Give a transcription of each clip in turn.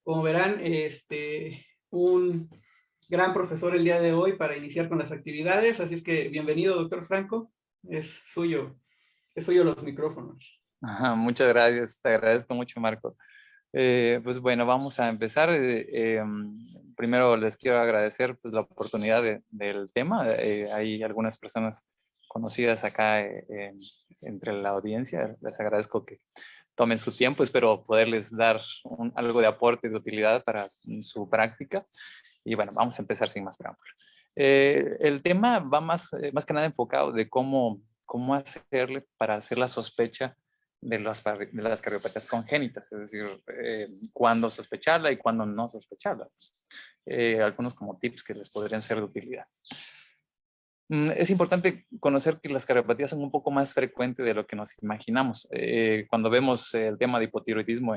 Como verán, un gran profesor el día de hoy para iniciar con las actividades, así es que bienvenido, doctor Franco, es suyo los micrófonos. Ajá, muchas gracias, te agradezco mucho, Marco. Pues bueno, vamos a empezar. Primero les quiero agradecer pues, la oportunidad del tema. Hay algunas personas conocidas acá entre la audiencia. Les agradezco que tomen su tiempo. Espero poderles dar algo de aporte y de utilidad para su práctica. Y bueno, vamos a empezar sin más preámbulo. El tema va más que nada enfocado de cómo hacerle para hacer la sospecha de las cardiopatías congénitas, es decir, cuándo sospecharla y cuándo no sospecharla. Algunos como tips que les podrían ser de utilidad. Es importante conocer que las cardiopatías son un poco más frecuentes de lo que nos imaginamos. Cuando vemos el tema de hipotiroidismo,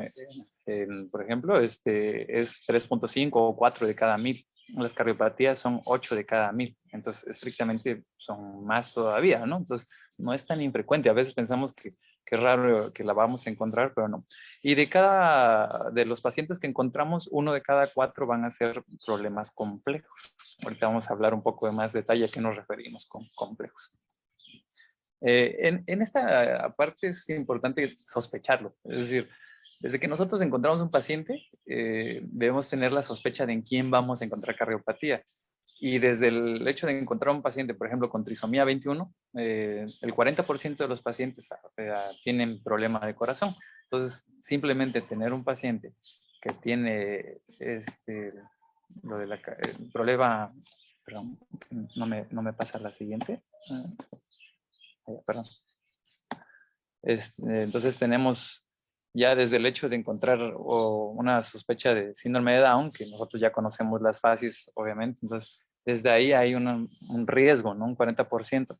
por ejemplo, es 3.5 o 4 de cada 1000. Las cardiopatías son 8 de cada 1000. Entonces, estrictamente son más todavía, ¿no? Entonces, no es tan infrecuente. A veces pensamos que es raro que la vamos a encontrar, pero no. Y de los pacientes que encontramos, 1 de cada 4 van a ser problemas complejos. Ahorita vamos a hablar un poco de más detalle a qué nos referimos con complejos. En esta parte es importante sospecharlo. Es decir, desde que nosotros encontramos un paciente, debemos tener la sospecha de en quién vamos a encontrar cardiopatía. Y desde el hecho de encontrar un paciente, por ejemplo, con trisomía 21, el 40% de los pacientes tienen problema de corazón. Entonces, simplemente tener un paciente que tiene el problema, perdón, no me pasa la siguiente. Perdón. Entonces tenemos ya desde el hecho de encontrar una sospecha de síndrome de Down, que nosotros ya conocemos las fases, obviamente, entonces desde ahí hay un riesgo, ¿no? Un 40%.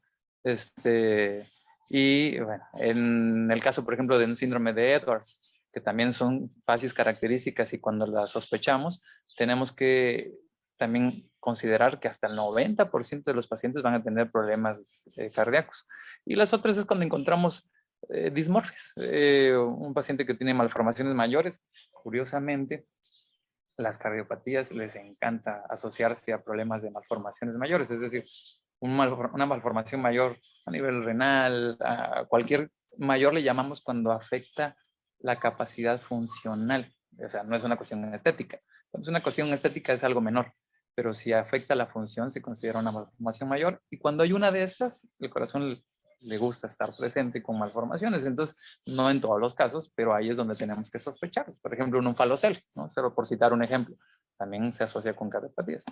Y bueno, en el caso, por ejemplo, de un síndrome de Edwards, que también son fases características y cuando las sospechamos, tenemos que también considerar que hasta el 90% de los pacientes van a tener problemas cardíacos. Y las otras es cuando encontramos dismorfias. Un paciente que tiene malformaciones mayores, curiosamente, las cardiopatías les encanta asociarse a problemas de malformaciones mayores, es decir, una malformación mayor a nivel renal, a cualquier mayor le llamamos cuando afecta la capacidad funcional, o sea, no es una cuestión estética. Cuando es una cuestión estética es algo menor, pero si afecta la función se considera una malformación mayor y cuando hay una de estas, el corazón le gusta estar presente con malformaciones. Entonces, no en todos los casos, pero ahí es donde tenemos que sospechar. Por ejemplo, un falocel, ¿no? Solo por citar un ejemplo, también se asocia con cardiopatías.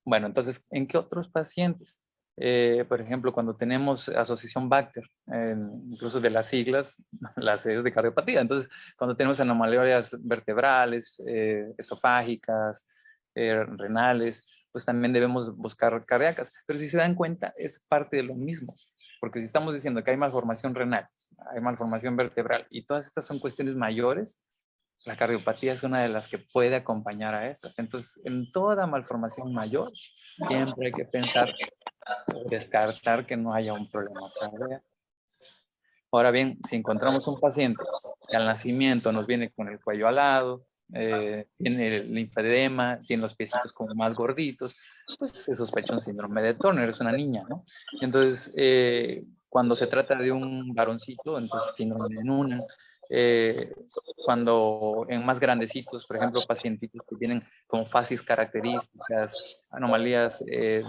Bueno, entonces, ¿en qué otros pacientes? Por ejemplo, cuando tenemos asociación Bacter, incluso de las siglas, las es de cardiopatía. Entonces, cuando tenemos anomalías vertebrales, esofágicas, renales, pues también debemos buscar cardíacas. Pero si se dan cuenta, es parte de lo mismo. Porque si estamos diciendo que hay malformación renal, hay malformación vertebral, y todas estas son cuestiones mayores, la cardiopatía es una de las que puede acompañar a estas. Entonces, en toda malformación mayor, siempre hay que pensar o descartar que no haya un problema cardíaco. Ahora bien, si encontramos un paciente que al nacimiento nos viene con el cuello alado, tiene el linfedema, tiene los piecitos como más gorditos, pues se sospecha un síndrome de Turner, es una niña, ¿no? Entonces, cuando se trata de un varoncito, entonces síndrome de Noonan. Cuando en más grandecitos, por ejemplo, pacientitos que tienen como fases características, anomalías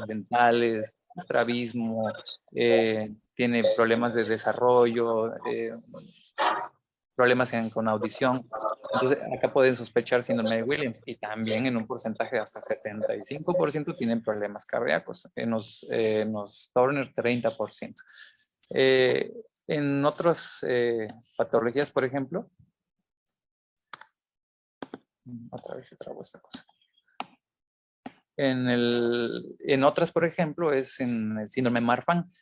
dentales, estrabismo, tiene problemas de desarrollo, problemas con audición. Entonces, acá pueden sospechar síndrome de Williams y también en un porcentaje de hasta 75% tienen problemas cardíacos. En los Turner, 30%. En otras patologías, por ejemplo, otra vez se trabó esta cosa. En otras, por ejemplo, es en el síndrome Marfan,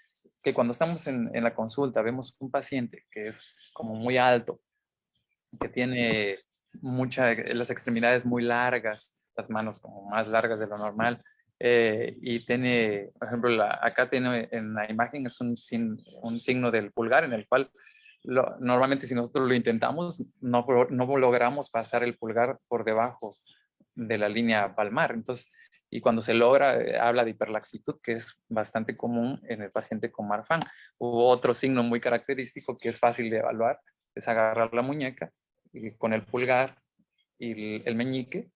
que cuando estamos en la consulta vemos un paciente que es como muy alto, que tiene las extremidades muy largas, las manos como más largas de lo normal, y tiene, por ejemplo, acá tiene en la imagen es un signo del pulgar en el cual Normalmente si nosotros lo intentamos, no logramos pasar el pulgar por debajo de la línea palmar. Entonces, y cuando se logra, habla de hiperlaxitud, que es bastante común en el paciente con Marfan. Hubo otro signo muy característico que es fácil de evaluar, es agarrar la muñeca y con el pulgar y el meñique,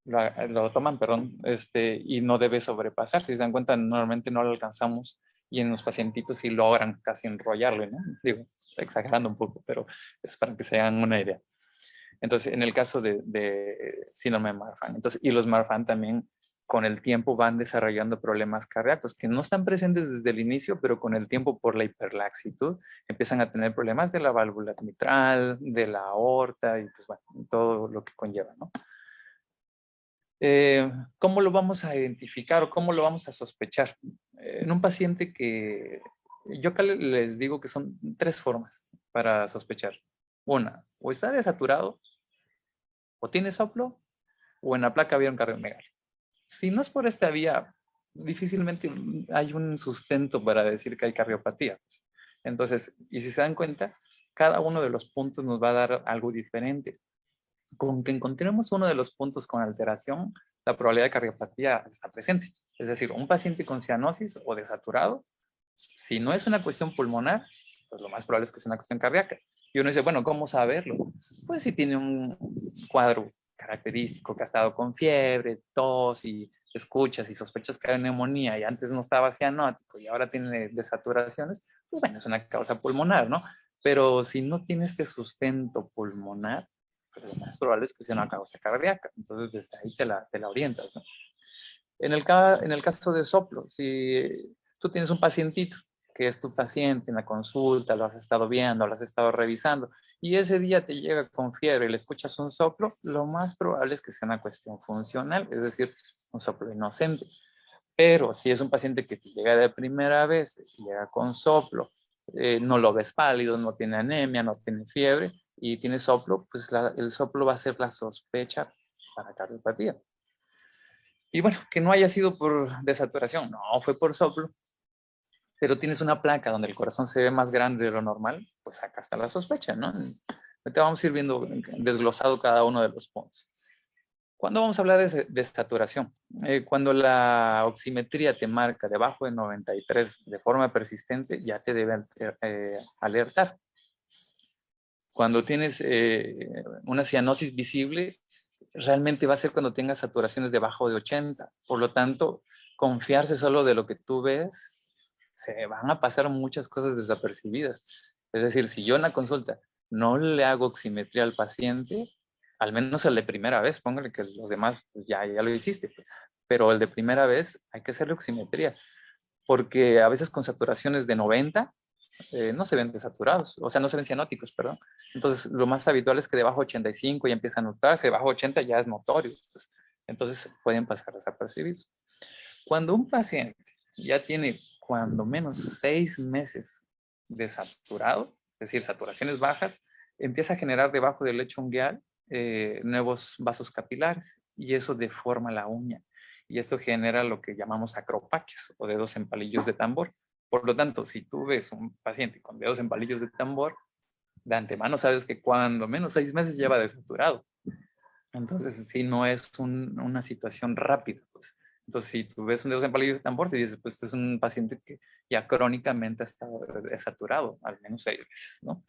lo toman, perdón, y no debe sobrepasar. Si se dan cuenta, normalmente no lo alcanzamos y en los pacientitos sí logran casi enrollarlo, ¿no? Digo, exagerando un poco, pero es para que se hagan una idea. Entonces, en el caso de síndrome de Marfan, entonces, y los Marfan también con el tiempo van desarrollando problemas cardíacos que no están presentes desde el inicio, pero con el tiempo por la hiperlaxitud empiezan a tener problemas de la válvula mitral, de la aorta y pues bueno, todo lo que conlleva, ¿no? ¿Cómo lo vamos a identificar o cómo lo vamos a sospechar? En un paciente que yo acá les digo que son 3 formas para sospechar. Una, o está desaturado, o tiene soplo, o en la placa había un cardiomegalia. Si no es por esta vía, difícilmente hay un sustento para decir que hay cardiopatía. Entonces, y si se dan cuenta, cada uno de los puntos nos va a dar algo diferente. Con que encontremos uno de los puntos con alteración, la probabilidad de cardiopatía está presente. Es decir, un paciente con cianosis o desaturado, si no es una cuestión pulmonar, pues lo más probable es que sea una cuestión cardíaca. Y uno dice, bueno, ¿cómo saberlo? Pues si tiene un cuadro característico que ha estado con fiebre, tos y escuchas y sospechas que hay neumonía y antes no estaba cianótico y ahora tiene desaturaciones, pues bueno, es una causa pulmonar, ¿no? Pero si no tiene este sustento pulmonar, pues lo más probable es que sea una causa cardíaca. Entonces, desde ahí te la orientas, ¿no? En el caso de soplo, si tú tienes un pacientito que es tu paciente en la consulta, lo has estado viendo, lo has estado revisando, y ese día te llega con fiebre y le escuchas un soplo, lo más probable es que sea una cuestión funcional, es decir, un soplo inocente. Pero si es un paciente que te llega de primera vez, llega con soplo, no lo ves pálido, no tiene anemia, no tiene fiebre y tiene soplo, pues el soplo va a ser la sospecha para cardiopatía. Y bueno, que no haya sido por desaturación, no, fue por soplo, pero tienes una placa donde el corazón se ve más grande de lo normal, pues acá está la sospecha, ¿no? Te vamos a ir viendo desglosado cada uno de los puntos. ¿Cuándo vamos a hablar de saturación? Cuando la oximetría te marca debajo de 93 de forma persistente, ya te debe alertar. Cuando tienes una cianosis visible, realmente va a ser cuando tengas saturaciones debajo de 80. Por lo tanto, confiarse solo de lo que tú ves, se van a pasar muchas cosas desapercibidas. Es decir, si yo en la consulta no le hago oximetría al paciente, al menos el de primera vez, póngale que los demás pues ya lo hiciste, pues. Pero el de primera vez hay que hacerle oximetría, porque a veces con saturaciones de 90 no se ven desaturados, o sea, no se ven cianóticos, perdón. Entonces, lo más habitual es que debajo de 85 ya empieza a notarse, debajo de 80 ya es notorio. Pues, entonces, pueden pasar desapercibidos. Cuando un paciente ya tiene cuando menos 6 meses de saturado, es decir, saturaciones bajas, empieza a generar debajo del lecho ungueal nuevos vasos capilares y eso deforma la uña. Y esto genera lo que llamamos acropaquias o dedos en palillos de tambor. Por lo tanto, si tú ves un paciente con dedos en palillos de tambor, de antemano sabes que cuando menos 6 meses lleva desaturado. Entonces, sí, no es una situación rápida, pues. Entonces, si tú ves un dedo en palillos de tambor, te dices, pues, este es un paciente que ya crónicamente ha estado desaturado, al menos 6 meses, ¿no?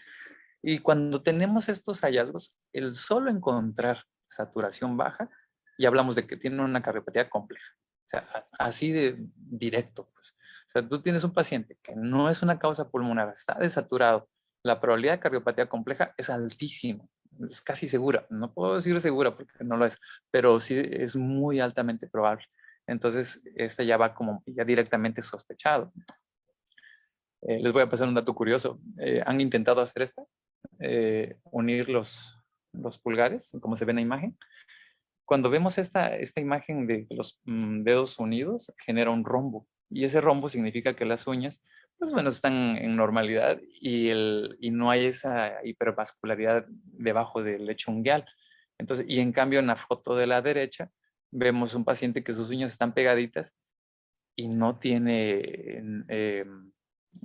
Y cuando tenemos estos hallazgos, el solo encontrar saturación baja, y hablamos de que tiene una cardiopatía compleja. O sea, así de directo, pues. O sea, tú tienes un paciente que no es una causa pulmonar, está desaturado. La probabilidad de cardiopatía compleja es altísima, es casi segura. No puedo decir segura porque no lo es, pero sí es muy altamente probable. Entonces, esta ya va como ya directamente sospechado. Les voy a pasar un dato curioso. ¿Han intentado hacer esto? Unir los pulgares, como se ve en la imagen. Cuando vemos esta imagen de los dedos unidos, genera un rombo. Y ese rombo significa que las uñas, pues bueno, están en normalidad y no hay esa hipervascularidad debajo del lecho ungueal. Entonces, y en cambio, en la foto de la derecha, vemos un paciente que sus uñas están pegaditas y no tiene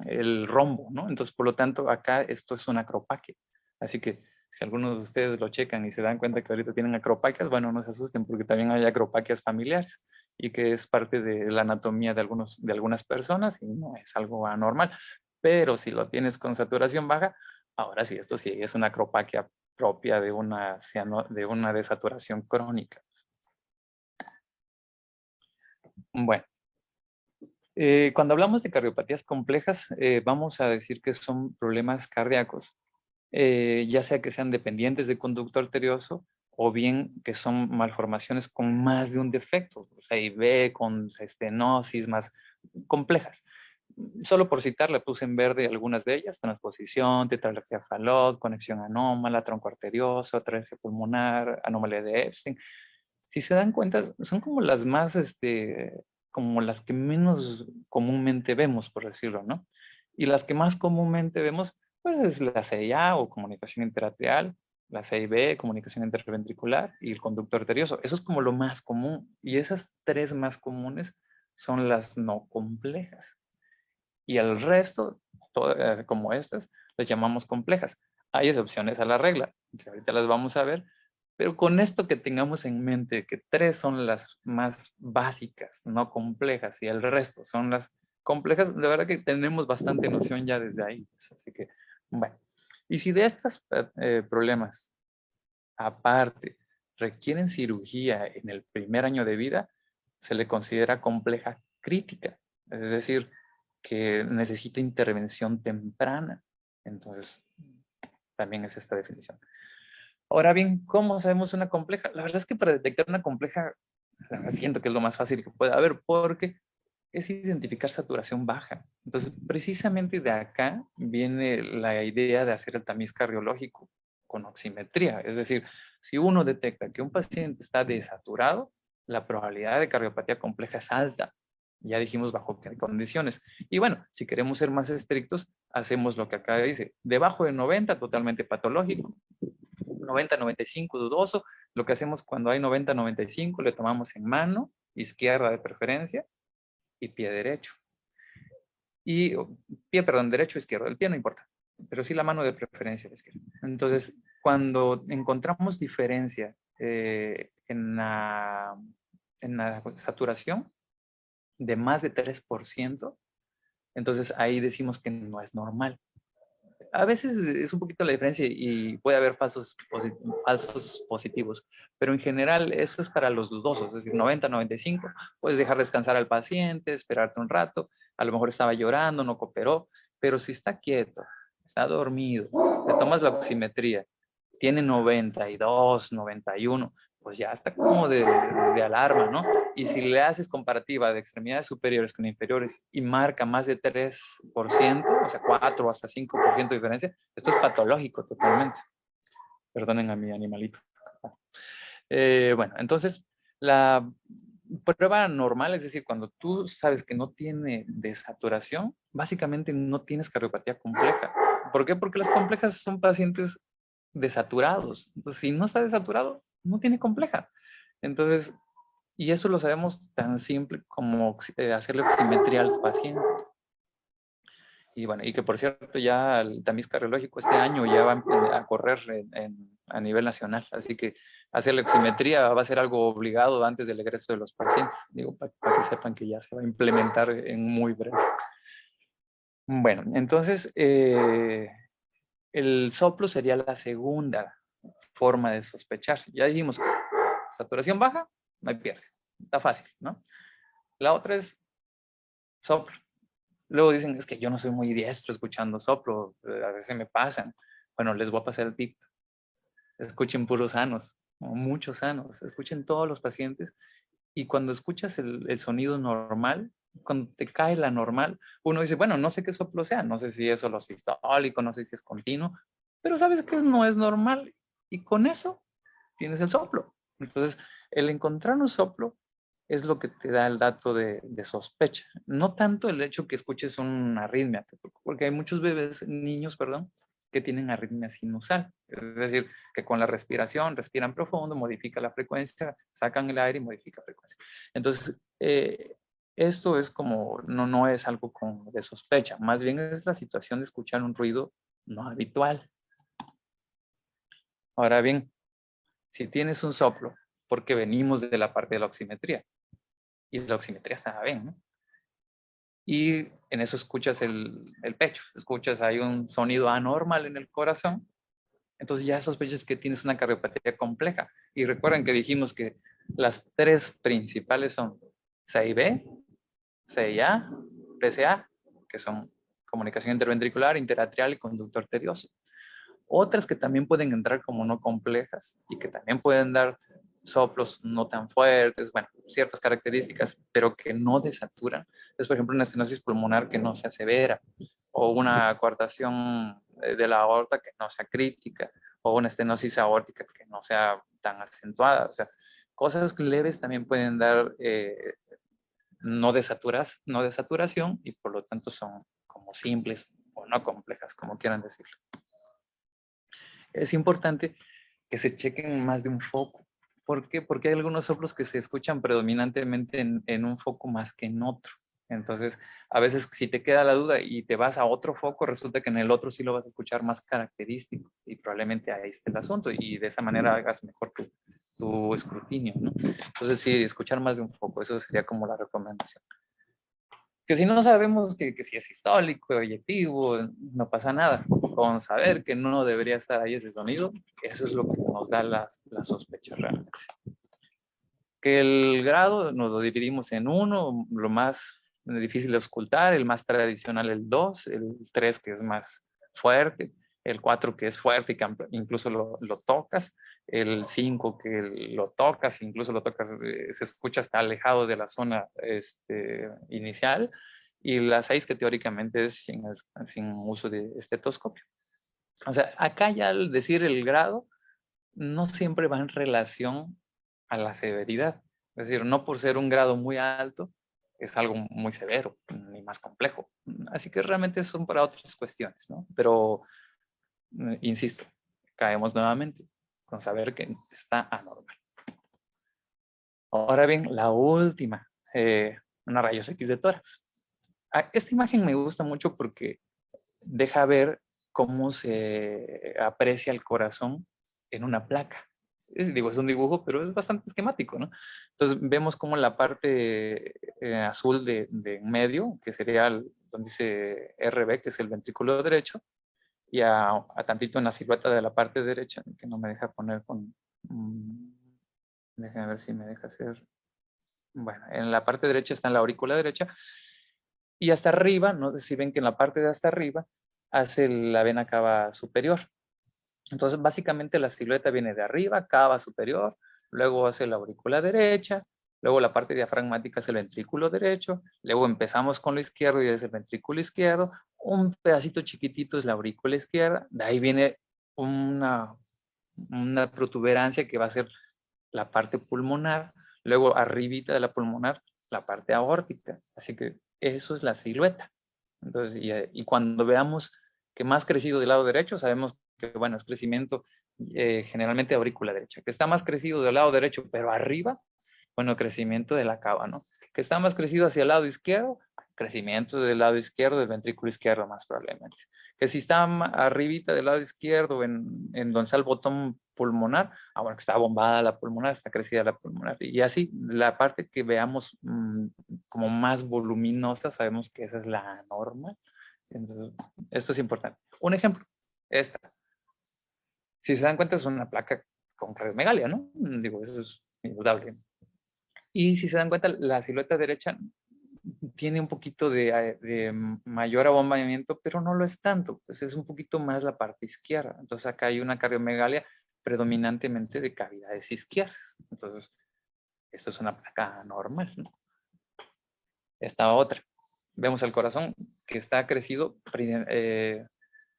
el rombo, ¿no? Entonces, por lo tanto, acá esto es una acropaquia. Así que si algunos de ustedes lo checan y se dan cuenta que ahorita tienen acropaquias, bueno, no se asusten porque también hay acropaquias familiares y que es parte de la anatomía de algunas personas y no es algo anormal. Pero si lo tienes con saturación baja, ahora sí, esto sí es una acropaquia propia de una desaturación crónica. Bueno, cuando hablamos de cardiopatías complejas, vamos a decir que son problemas cardíacos, ya sea que sean dependientes de conducto arterioso o bien que son malformaciones con más de un defecto, o sea, IB con estenosis más complejas. Solo por citar, le puse en verde algunas de ellas: transposición, tetralogía Fallot, conexión anómala, tronco arterioso, atresia pulmonar, anomalía de Epstein. Si se dan cuenta, son como las más, como las que menos comúnmente vemos, por decirlo, ¿no? Y las que más comúnmente vemos, pues es la CIA o comunicación interatrial, la CIB, comunicación interventricular, y el conducto arterioso. Eso es como lo más común. Y esas tres más comunes son las no complejas. Y el resto, como estas, las llamamos complejas. Hay excepciones a la regla, que ahorita las vamos a ver, pero con esto que tengamos en mente que tres son las más básicas, no complejas, y el resto son las complejas, de verdad que tenemos bastante noción ya desde ahí. Así que, bueno. Y si de estos problemas, aparte, requieren cirugía en el primer año de vida, se le considera compleja crítica. Es decir, que necesita intervención temprana. Entonces, también es esta definición. Ahora bien, ¿cómo sabemos una compleja? La verdad es que para detectar una compleja, siento que es lo más fácil que puede haber, porque es identificar saturación baja. Entonces, precisamente de acá viene la idea de hacer el tamiz cardiológico con oximetría. Es decir, si uno detecta que un paciente está desaturado, la probabilidad de cardiopatía compleja es alta. Ya dijimos bajo qué condiciones. Y bueno, si queremos ser más estrictos, hacemos lo que acá dice: debajo de 90, totalmente patológico; 90-95, dudoso. Lo que hacemos cuando hay 90-95, le tomamos en mano izquierda de preferencia y pie derecho. Y pie, perdón, derecho o izquierdo. El pie no importa, pero sí la mano de preferencia la izquierda. Entonces, cuando encontramos diferencia en la saturación de más de 3%, entonces ahí decimos que no es normal. A veces es un poquito la diferencia y puede haber falsos positivos, pero en general eso es para los dudosos, es decir, 90-95, puedes dejar descansar al paciente, esperarte un rato, a lo mejor estaba llorando, no cooperó, pero si está quieto, está dormido, le tomas la oximetría, tiene 92, 91, pues ya está como de alarma, ¿no? Y si le haces comparativa de extremidades superiores con inferiores y marca más de 3%, o sea, 4 hasta 5% de diferencia, esto es patológico totalmente. Perdonen a mi animalito. Bueno, entonces, la prueba normal, es decir, cuando tú sabes que no tiene desaturación, básicamente no tienes cardiopatía compleja. ¿Por qué? Porque las complejas son pacientes desaturados. Entonces, si no está desaturado, no tiene compleja. Entonces, y eso lo sabemos tan simple como hacerle oximetría al paciente. Y bueno, y que por cierto, ya el tamiz cardiológico este año ya va a correr a nivel nacional. Así que hacer la oximetría va a ser algo obligado antes del egreso de los pacientes. Digo, para que sepan que ya se va a implementar en muy breve. Bueno, entonces, el soplo sería la segunda forma de sospechar. Ya dijimos, saturación baja, no hay pierde. Está fácil, ¿no? La otra es soplo. Luego dicen, es que yo no soy muy diestro escuchando soplo, a veces me pasan. Bueno, les voy a pasar el tip. Escuchen puros sanos, muchos sanos. Escuchen todos los pacientes y cuando escuchas el sonido normal, cuando te cae la normal, uno dice, bueno, no sé qué soplo sea, no sé si es solo sistólico, no sé si es continuo, pero sabes que no es normal y con eso tienes el soplo. Entonces, el encontrar un soplo es lo que te da el dato de sospecha. No tanto el hecho que escuches una arritmia, porque hay muchos bebés, niños, perdón, que tienen arritmia sinusal. Es decir, que con la respiración, respiran profundo, modifica la frecuencia, sacan el aire y modifica la frecuencia. Entonces, Esto es como, no es algo como de sospecha, más bien es la situación de escuchar un ruido no habitual. Ahora bien, si tienes un soplo, porque venimos de la parte de la oximetría, y la oximetría está bien, ¿no? Y en eso escuchas el pecho, escuchas hay un sonido anormal en el corazón, entonces ya sospechas que tienes una cardiopatía compleja. Y recuerden que dijimos que las tres principales son CIB, CIA, PCA, que son comunicación interventricular, interatrial y conducto arterioso. Otras que también pueden entrar como no complejas y que también pueden dar soplos no tan fuertes, bueno, ciertas características, pero que no desaturan. Es, por ejemplo, una estenosis pulmonar que no sea severa, o una coartación de la aorta que no sea crítica, o una estenosis aórtica que no sea tan acentuada. O sea, cosas leves también pueden dar no desaturación y por lo tanto son como simples o no complejas, como quieran decirlo. Es importante que se chequen más de un foco. ¿Por qué? Porque hay algunos soplos que se escuchan predominantemente en un foco más que en otro. Entonces, a veces si te queda la duda y te vas a otro foco, resulta que en el otro sí lo vas a escuchar más característico y probablemente ahí esté el asunto y de esa manera hagas mejor tu escrutinio, ¿no? Entonces, sí, escuchar más de un foco, eso sería como la recomendación. Que si no sabemos que si es histórico, eyectivo, no pasa nada. Con saber que no debería estar ahí ese sonido, eso es lo que nos da la sospecha realmente. Que el grado nos lo dividimos en uno, lo más difícil de ocultar, el más tradicional el 2, el 3 que es más fuerte, el 4 que es fuerte y que incluso lo tocas, el 5 que lo tocas, incluso lo tocas, se escucha hasta alejado de la zona inicial, y la 6 que teóricamente es sin uso de estetoscopio. O sea, acá ya al decir el grado, no siempre va en relación a la severidad. Es decir, no por ser un grado muy alto es algo muy severo ni más complejo. Así que realmente son para otras cuestiones, ¿no? Pero, insisto, caemos nuevamente con saber que está anormal. Ahora bien, la última, una rayos X de tórax. Esta imagen me gusta mucho porque deja ver cómo se aprecia el corazón en una placa. Es un dibujo, pero es bastante esquemático, ¿no? Entonces vemos como la parte azul de en medio, que sería donde dice RB, que es el ventrículo derecho, y a tantito en la silueta de la parte derecha, que no me deja poner con... déjenme ver si me deja hacer... Bueno, en la parte derecha está en la aurícula derecha, y hasta arriba, no sé si ven que en la parte de hasta arriba hace la vena cava superior. Entonces, básicamente la silueta viene de arriba, cava superior, luego hace la aurícula derecha, luego la parte diafragmática es el ventrículo derecho, luego empezamos con lo izquierdo y es el ventrículo izquierdo, un pedacito chiquitito es la aurícula izquierda, de ahí viene una protuberancia que va a ser la parte pulmonar, luego arribita de la pulmonar, la parte aórtica. Así que eso es la silueta. Entonces, y cuando veamos que más crecido del lado derecho, sabemos que, bueno, es crecimiento generalmente aurícula derecha. Que está más crecido del lado derecho, pero arriba, bueno, crecimiento de la cava, ¿no? Que está más crecido hacia el lado izquierdo, crecimiento del lado izquierdo, del ventrículo izquierdo más probablemente. Que si está arribita del lado izquierdo, en donde está el botón pulmonar, bueno, que está bombada la pulmonar, está crecida la pulmonar. Y así, la parte que veamos como más voluminosa, sabemos que esa es la normal. Entonces, esto es importante. Un ejemplo, esta. Si se dan cuenta, es una placa con cardiomegalia, ¿no? Digo, eso es indudable. Y si se dan cuenta, la silueta derecha tiene un poquito de mayor abombamiento, pero no lo es tanto, pues es un poquito más la parte izquierda. Entonces acá hay una cardiomegalia predominantemente de cavidades izquierdas. Entonces, esto es una placa normal, ¿no? Esta otra. Vemos el corazón que está crecido,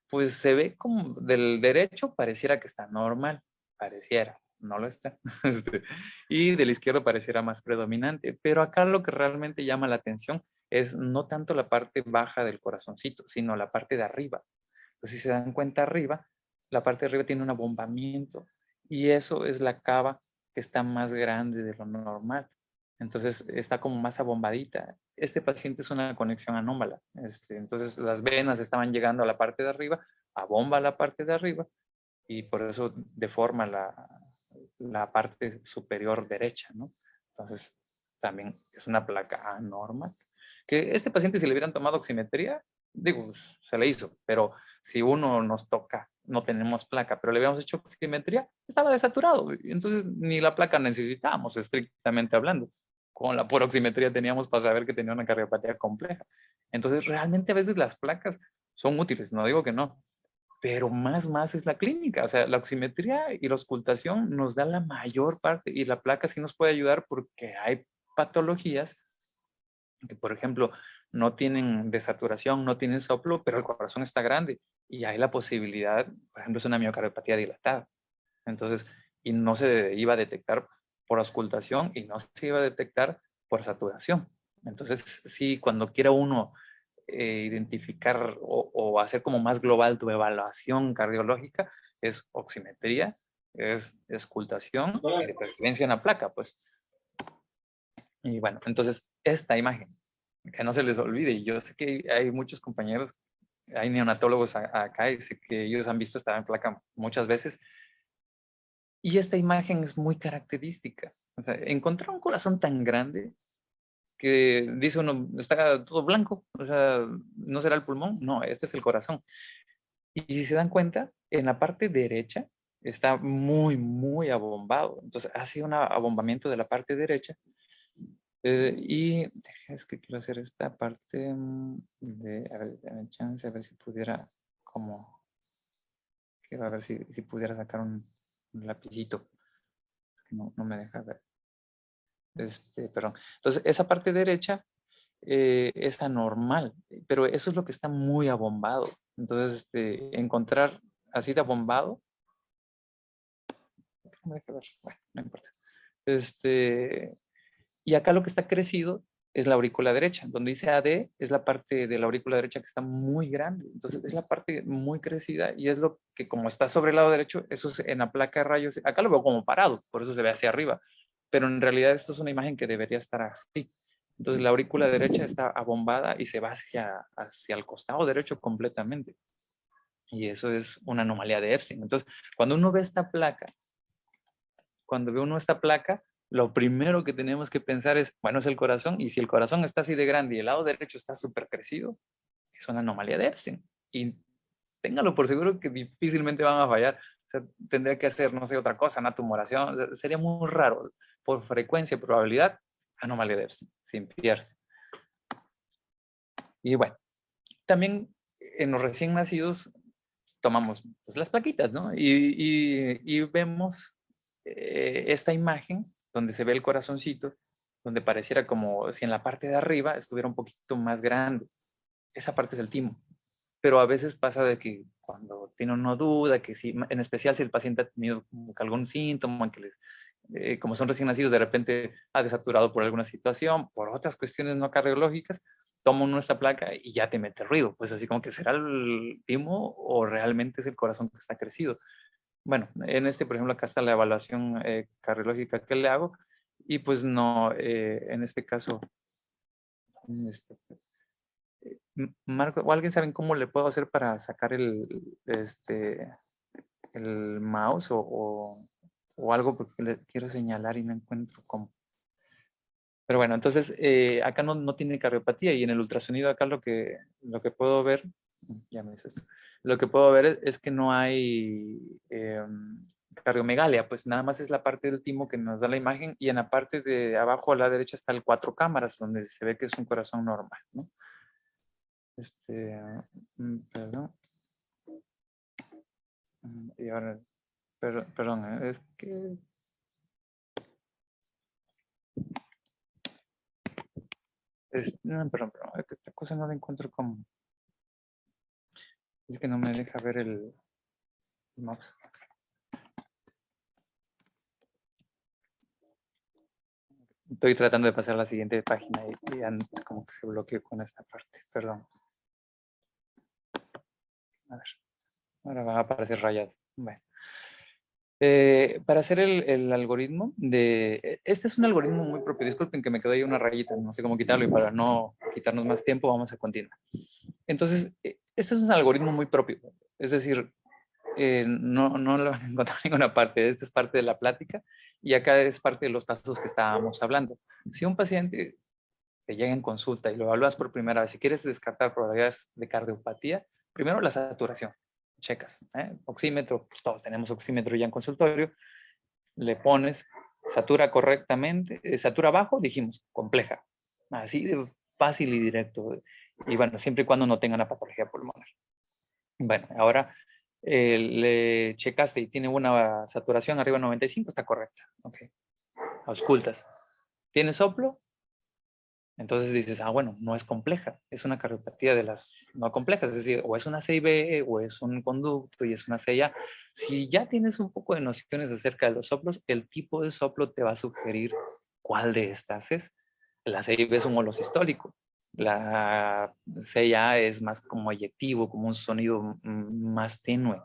pues se ve como del derecho pareciera que está normal, pareciera, no lo está. Y del izquierdo pareciera más predominante, pero acá lo que realmente llama la atención es no tanto la parte baja del corazoncito, sino la parte de arriba. Entonces, si se dan cuenta arriba, la parte de arriba tiene un abombamiento y eso es la cava que está más grande de lo normal. Entonces está como más abombadita. Este paciente es una conexión anómala. Entonces las venas estaban llegando a la parte de arriba, abomba la parte de arriba y por eso deforma la parte superior derecha, ¿no? Entonces también es una placa anormal. Que este paciente, si le hubieran tomado oximetría, digo, se le hizo, pero si uno nos toca, no tenemos placa, pero le habíamos hecho oximetría, estaba desaturado. Entonces ni la placa necesitábamos, estrictamente hablando. Con la pura oximetría teníamos para saber que tenía una cardiopatía compleja. Entonces realmente a veces las placas son útiles, no digo que no, pero más es la clínica. O sea, la oximetría y la auscultación nos da la mayor parte y la placa sí nos puede ayudar porque hay patologías que, por ejemplo, no tienen desaturación, no tienen soplo, pero el corazón está grande y hay la posibilidad, por ejemplo, es una miocardiopatía dilatada. Entonces, y no se iba a detectar por auscultación y no se iba a detectar por saturación. Entonces, sí, cuando quiera uno identificar o hacer como más global tu evaluación cardiológica, es oximetría, es auscultación y de preferencia una placa, pues. Y bueno, entonces esta imagen, que no se les olvide, y yo sé que hay muchos compañeros, hay neonatólogos acá y sé que ellos han visto esta placa muchas veces, y esta imagen es muy característica. O sea, encontrar un corazón tan grande que dice uno, está todo blanco, o sea, ¿no será el pulmón? No, este es el corazón. Y si se dan cuenta, en la parte derecha está muy abombado. Entonces, hace un abombamiento de la parte derecha. Y es que quiero hacer esta parte de, a ver, dame chance, a ver si pudiera, como, quiero a ver si pudiera sacar un lapicito. Es que no me deja ver. Perdón. Entonces, esa parte derecha es anormal, pero eso es lo que está muy abombado. Entonces, encontrar así de abombado, no me deja ver, bueno, no importa. Y acá lo que está crecido es la aurícula derecha. Donde dice AD es la parte de la aurícula derecha que está muy grande. Entonces es la parte muy crecida y es lo que como está sobre el lado derecho, eso es en la placa de rayos. Acá lo veo como parado, por eso se ve hacia arriba. Pero en realidad esto es una imagen que debería estar así. Entonces la aurícula derecha está abombada y se va hacia el costado derecho completamente. Y eso es una anomalía de Epstein. Entonces, cuando uno ve esta placa, lo primero que tenemos que pensar es, bueno, es el corazón, y si el corazón está así de grande y el lado derecho está súper crecido, es una anomalía de Epstein. Y téngalo por seguro que difícilmente van a fallar. O sea, tendría que hacer, no sé, otra cosa, una tumoración. O sea, sería muy raro. Por frecuencia y probabilidad, anomalía de Epstein, sin pierde. Y bueno, también en los recién nacidos tomamos pues, las plaquitas, ¿no? Y vemos esta imagen donde se ve el corazoncito, donde pareciera como si en la parte de arriba estuviera un poquito más grande. Esa parte es el timo. Pero a veces pasa de que cuando tiene una duda, que si, en especial si el paciente ha tenido algún síntoma, que como son recién nacidos, de repente ha desaturado por alguna situación, por otras cuestiones no cardiológicas, toma uno esta placa y ya te mete ruido. Pues así como que será el timo o realmente es el corazón que está crecido. Bueno, por ejemplo, acá está la evaluación cardiológica que le hago y pues no, en este caso, este, Marco, ¿o alguien sabe cómo le puedo hacer para sacar el mouse o algo? Porque le quiero señalar y no encuentro cómo. Pero bueno, entonces acá no tiene cardiopatía y en el ultrasonido acá lo que puedo ver, ya me dice esto, lo que puedo ver es que no hay cardiomegalia, pues nada más es la parte del timo que nos da la imagen y en la parte de abajo a la derecha está el 4 cámaras donde se ve que es un corazón normal, ¿no? Perdón. Y ahora, perdón, es que... no, perdón, es que esta cosa no la encuentro como... Es que no me deja ver el mouse. Estoy tratando de pasar a la siguiente página y ya como que se bloqueó con esta parte, perdón. A ver, ahora van a aparecer rayas. Bueno. Para hacer el algoritmo este es un algoritmo muy propio. Disculpen que me quedó ahí una rayita, no sé cómo quitarlo y para no quitarnos más tiempo vamos a continuar. Entonces, este es un algoritmo muy propio. Es decir, no lo van a encontrar en ninguna parte. Esta es parte de la plática y acá es parte de los pasos que estábamos hablando. Si un paciente te llega en consulta y lo evalúas por primera vez, si quieres descartar probabilidades de cardiopatía, primero la saturación. Checas, oxímetro, pues todos tenemos oxímetro ya en consultorio, le pones, satura correctamente, satura bajo, dijimos, compleja. Así de fácil y directo. Y bueno, siempre y cuando no tenga una patología pulmonar. Bueno, ahora le checaste y tiene una saturación arriba de 95, está correcta. Ok. Auscultas. ¿Tiene soplo? Entonces dices, bueno, no es compleja, es una cardiopatía de las no complejas, es decir, o es una CIB, o es un conducto y es una CIA. Si ya tienes un poco de nociones acerca de los soplos, el tipo de soplo te va a sugerir cuál de estas es. La CIB es un holosistólico, la CIA es más como eyectivo, como un sonido más tenue,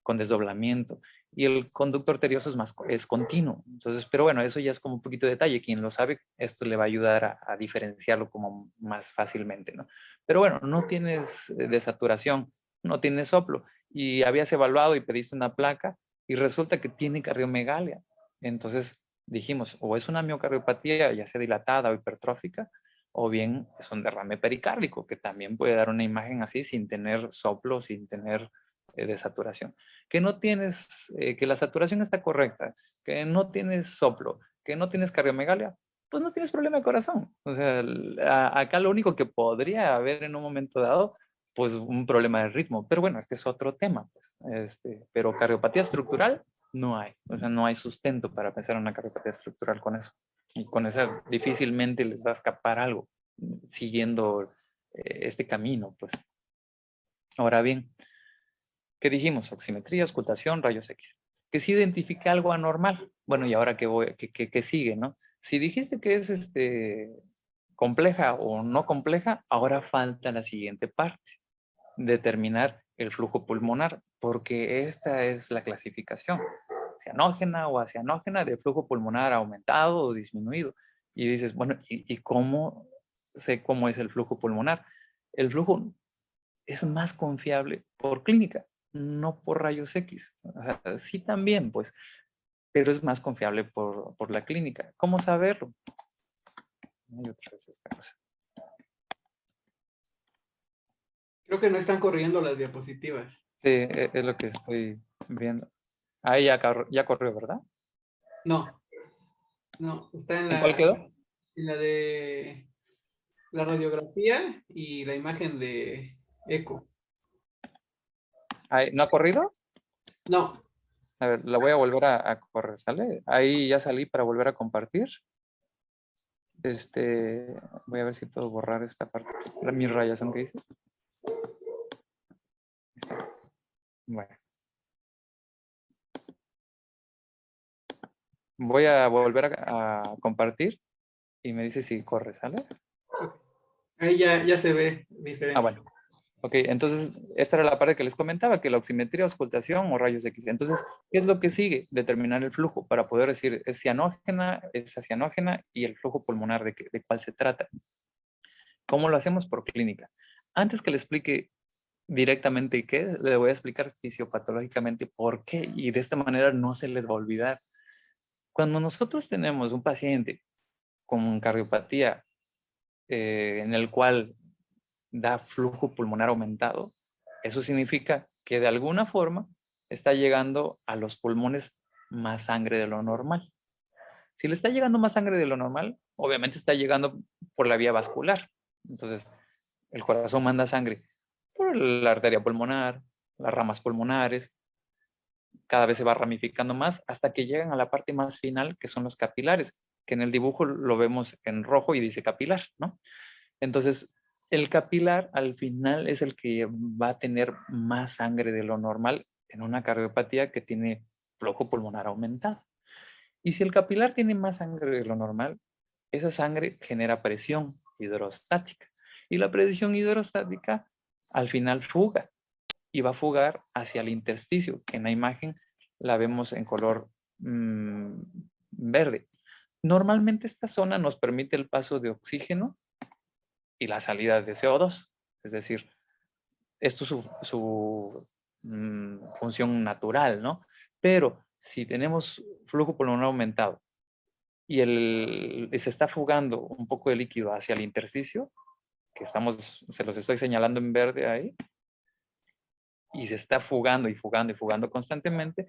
con desdoblamiento. Y el conducto arterioso es continuo. Entonces, pero bueno, eso ya es como un poquito de detalle. Quien lo sabe, esto le va a ayudar a diferenciarlo como más fácilmente, ¿no? Pero bueno, no tienes desaturación, no tienes soplo. Y habías evaluado y pediste una placa y resulta que tiene cardiomegalia. Entonces dijimos, o es una miocardiopatía, ya sea dilatada o hipertrófica, o bien es un derrame pericárdico, que también puede dar una imagen así sin tener soplo, sin tener de saturación. Que no tienes, que la saturación está correcta, que no tienes soplo, que no tienes cardiomegalia, pues no tienes problema de corazón. O sea, acá lo único que podría haber en un momento dado, pues un problema de ritmo. Pero bueno, este es otro tema. Pues. Pero cardiopatía estructural no hay. O sea, no hay sustento para pensar en una cardiopatía estructural con eso. Y con esa difícilmente les va a escapar algo siguiendo este camino. Pues. Ahora bien, ¿qué dijimos? Oximetría, auscultación, rayos X. Que si identifica algo anormal. Bueno, y ahora qué sigue, ¿no? Si dijiste que es compleja o no compleja, ahora falta la siguiente parte. Determinar el flujo pulmonar, porque esta es la clasificación. Cianógena o acianógena de flujo pulmonar aumentado o disminuido. Y dices, bueno, ¿y cómo sé cómo es el flujo pulmonar? El flujo es más confiable por clínica, no por rayos X. O sea, sí también, pues, pero es más confiable por la clínica. ¿Cómo saberlo? Y otra vez esta cosa. Creo que no están corriendo las diapositivas. Sí, es lo que estoy viendo. Ahí ya corrió, ¿verdad? No, no, está ¿En cuál quedó? en la de la radiografía y la imagen de eco. ¿No ha corrido? No, A ver, la voy a volver a correr, ¿sale? Ahí ya salí para volver a compartir. Voy a ver si puedo borrar esta parte. Mis rayas, ¿son qué dice? Bueno. Voy a volver a compartir y me dice si corre, ¿sale? ahí ya se ve Ah, diferente. bueno. Ok, entonces esta era la parte que les comentaba, que la oximetría, auscultación o rayos X. Entonces, ¿qué es lo que sigue? Determinar el flujo para poder decir es cianógena, es acianógena y el flujo pulmonar de cuál se trata. ¿Cómo lo hacemos? Por clínica. Antes que le explique directamente qué es, le voy a explicar fisiopatológicamente por qué y de esta manera no se les va a olvidar. Cuando nosotros tenemos un paciente con cardiopatía en el cual da flujo pulmonar aumentado, eso significa que de alguna forma está llegando a los pulmones más sangre de lo normal. Si le está llegando más sangre de lo normal, obviamente está llegando por la vía vascular. Entonces, el corazón manda sangre por la arteria pulmonar, las ramas pulmonares, cada vez se va ramificando más hasta que llegan a la parte más final, que son los capilares, que en el dibujo lo vemos en rojo y dice capilar, ¿no? Entonces, el capilar al final es el que va a tener más sangre de lo normal en una cardiopatía que tiene flujo pulmonar aumentado. Y si el capilar tiene más sangre de lo normal, esa sangre genera presión hidrostática. Y la presión hidrostática al final fuga y va a fugar hacia el intersticio, que en la imagen la vemos en color verde. Normalmente esta zona nos permite el paso de oxígeno y la salida de CO2. Es decir, esto es su función natural, ¿no? Pero si tenemos flujo pulmonar aumentado y se está fugando un poco de líquido hacia el intersticio, que se los estoy señalando en verde ahí, y se está fugando y fugando y fugando constantemente,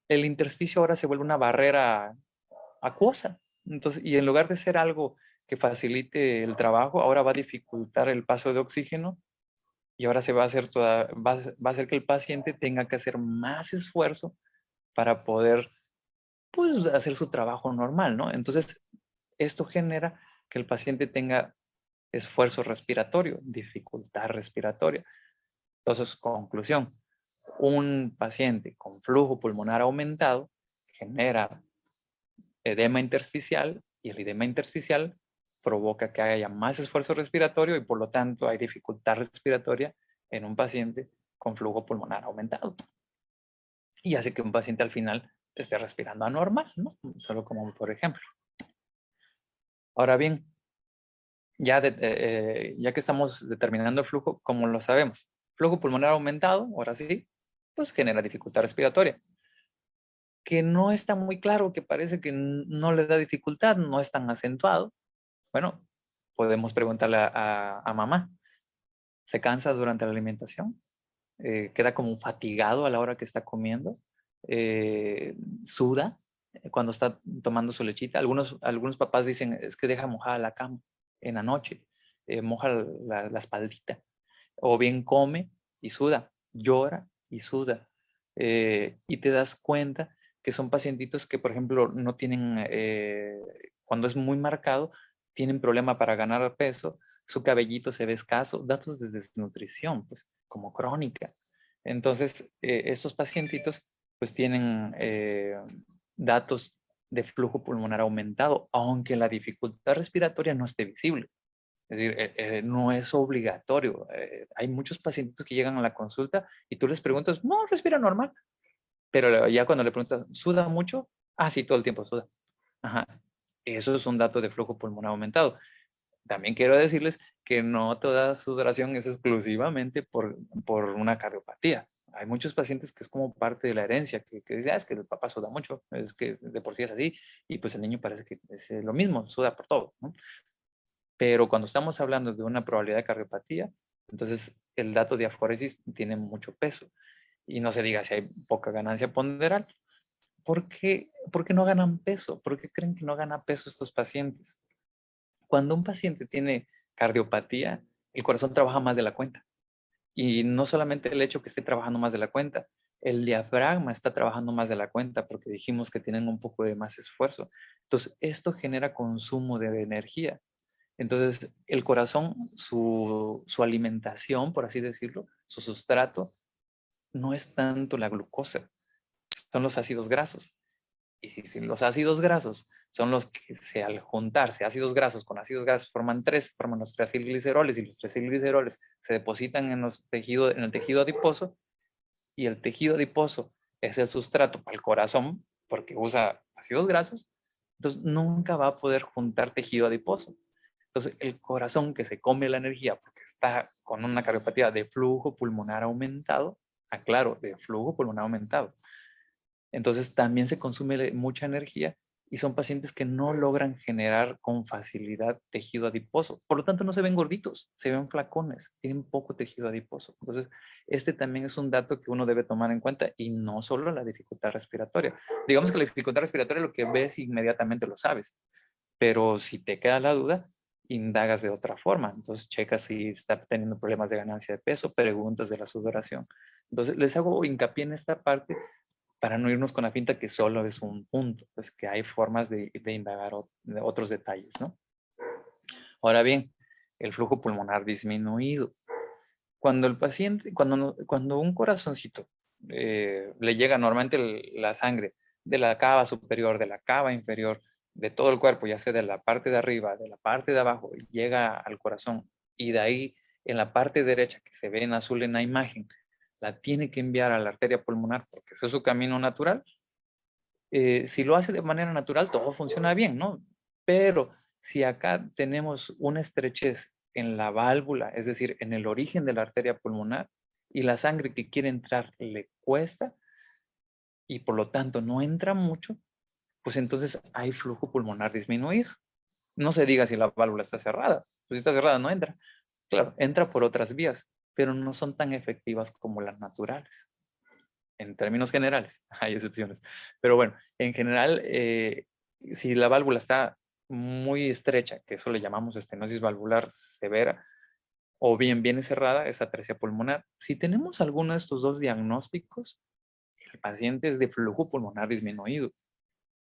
el intersticio ahora se vuelve una barrera acuosa. Entonces, y en lugar de ser algo que facilite el trabajo, ahora va a dificultar el paso de oxígeno y ahora se va a hacer va a hacer que el paciente tenga que hacer más esfuerzo para poder, pues, hacer su trabajo normal, ¿no? Entonces, esto genera que el paciente tenga esfuerzo respiratorio, dificultad respiratoria. Entonces, conclusión, un paciente con flujo pulmonar aumentado genera edema intersticial y el edema intersticial provoca que haya más esfuerzo respiratorio y por lo tanto hay dificultad respiratoria en un paciente con flujo pulmonar aumentado. Y hace que un paciente al final esté respirando anormal, ¿no? Solo como por ejemplo. Ahora bien, ya que estamos determinando el flujo, ¿cómo lo sabemos? Flujo pulmonar aumentado, ahora sí, pues genera dificultad respiratoria. Que no está muy claro, que parece que no le da dificultad, no es tan acentuado. Bueno, podemos preguntarle a mamá. ¿Se cansa durante la alimentación? ¿Queda como fatigado a la hora que está comiendo? ¿Suda cuando está tomando su lechita? Algunos papás dicen, es que deja mojada la cama en la noche, moja la espaldita. O bien come y suda, llora y suda. Y te das cuenta que son pacientitos que, por ejemplo, no tienen, cuando es muy marcado, tienen problema para ganar peso, su cabellito se ve escaso, datos de desnutrición, pues, como crónica. Entonces, estos pacientitos, pues, tienen datos de flujo pulmonar aumentado, aunque la dificultad respiratoria no esté visible. Es decir, no es obligatorio. Hay muchos pacientes que llegan a la consulta y tú les preguntas, no, respira normal. Pero ya cuando le preguntas, ¿suda mucho? Ah, sí, todo el tiempo suda. Ajá. Eso es un dato de flujo pulmonar aumentado. También quiero decirles que no toda sudoración es exclusivamente por una cardiopatía. Hay muchos pacientes que es como parte de la herencia, que dicen, es que el papá suda mucho, es que de por sí es así, y pues el niño parece que es lo mismo, suda por todo, ¿no? Pero cuando estamos hablando de una probabilidad de cardiopatía, entonces el dato de aforesis tiene mucho peso. Y no se diga si hay poca ganancia ponderal. ¿Por qué no ganan peso? ¿Por qué creen que no gana peso estos pacientes? Cuando un paciente tiene cardiopatía, el corazón trabaja más de la cuenta. Y no solamente el hecho que esté trabajando más de la cuenta, el diafragma está trabajando más de la cuenta porque dijimos que tienen un poco de más esfuerzo. Entonces, esto genera consumo de energía. Entonces, el corazón, su alimentación, por así decirlo, su sustrato, no es tanto la glucosa, son los ácidos grasos. Y si los ácidos grasos son los que al juntarse ácidos grasos con ácidos grasos forman los triacilgliceroles, y los triacilgliceroles se depositan en el tejido adiposo, y el tejido adiposo es el sustrato para el corazón porque usa ácidos grasos, entonces nunca va a poder juntar tejido adiposo. Entonces, el corazón que se come la energía porque está con una cardiopatía de flujo pulmonar aumentado, aclaro, de flujo pulmonar aumentado. Entonces, también se consume mucha energía y son pacientes que no logran generar con facilidad tejido adiposo. Por lo tanto, no se ven gorditos, se ven flacones, tienen poco tejido adiposo. Entonces, este también es un dato que uno debe tomar en cuenta y no solo la dificultad respiratoria. Digamos que la dificultad respiratoria lo que ves inmediatamente lo sabes, pero si te queda la duda, indagas de otra forma. Entonces, checas si está teniendo problemas de ganancia de peso, preguntas de la sudoración. Entonces, les hago hincapié en esta parte para no irnos con la finta que solo es un punto, pues que hay formas de indagar otros detalles, ¿no? Ahora bien, el flujo pulmonar disminuido. Cuando el paciente, cuando un corazoncito le llega normalmente la sangre de la cava superior, de la cava inferior, de todo el cuerpo, ya sea de la parte de arriba, de la parte de abajo, llega al corazón y de ahí en la parte derecha que se ve en azul en la imagen, la tiene que enviar a la arteria pulmonar porque ese es su camino natural. Si lo hace de manera natural, todo funciona bien, ¿no? Pero si acá tenemos una estrechez en la válvula, es decir, en el origen de la arteria pulmonar, y la sangre que quiere entrar le cuesta, y por lo tanto no entra mucho, pues entonces hay flujo pulmonar disminuido. No se diga si la válvula está cerrada. Pues si está cerrada no entra. Claro, entra por otras vías, pero no son tan efectivas como las naturales. En términos generales, hay excepciones. Pero bueno, en general, si la válvula está muy estrecha, que eso le llamamos estenosis valvular severa, o bien viene cerrada, es atresia pulmonar. Si tenemos alguno de estos dos diagnósticos, el paciente es de flujo pulmonar disminuido,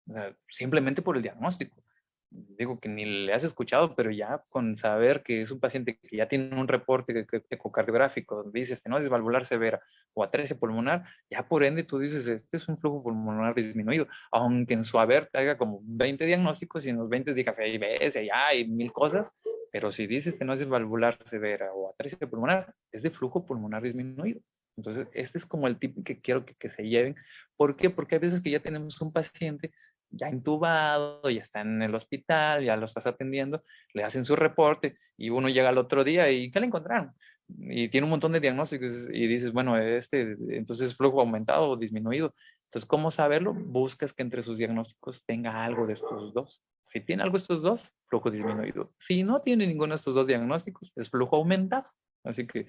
o sea, simplemente por el diagnóstico. Digo que ni le has escuchado, pero ya con saber que es un paciente que ya tiene un reporte ecocardiográfico donde dice estenosis valvular severa o atresia pulmonar, ya por ende tú dices, este es un flujo pulmonar disminuido, aunque en su haber te haga como 20 diagnósticos y en los 20 digas, ahí ves, allá hay mil cosas, pero si dice estenosis valvular severa o atresia pulmonar, es de flujo pulmonar disminuido. Entonces, este es como el tip que quiero que se lleven. ¿Por qué? Porque hay veces que ya tenemos un paciente ya intubado, ya está en el hospital, ya lo estás atendiendo, le hacen su reporte y uno llega al otro día y ¿qué le encontraron? Y tiene un montón de diagnósticos y dices, bueno, entonces flujo aumentado o disminuido. Entonces, ¿cómo saberlo? Buscas que entre sus diagnósticos tenga algo de estos dos. Si tiene algo de estos dos, flujo disminuido. Si no tiene ninguno de estos dos diagnósticos, es flujo aumentado. Así que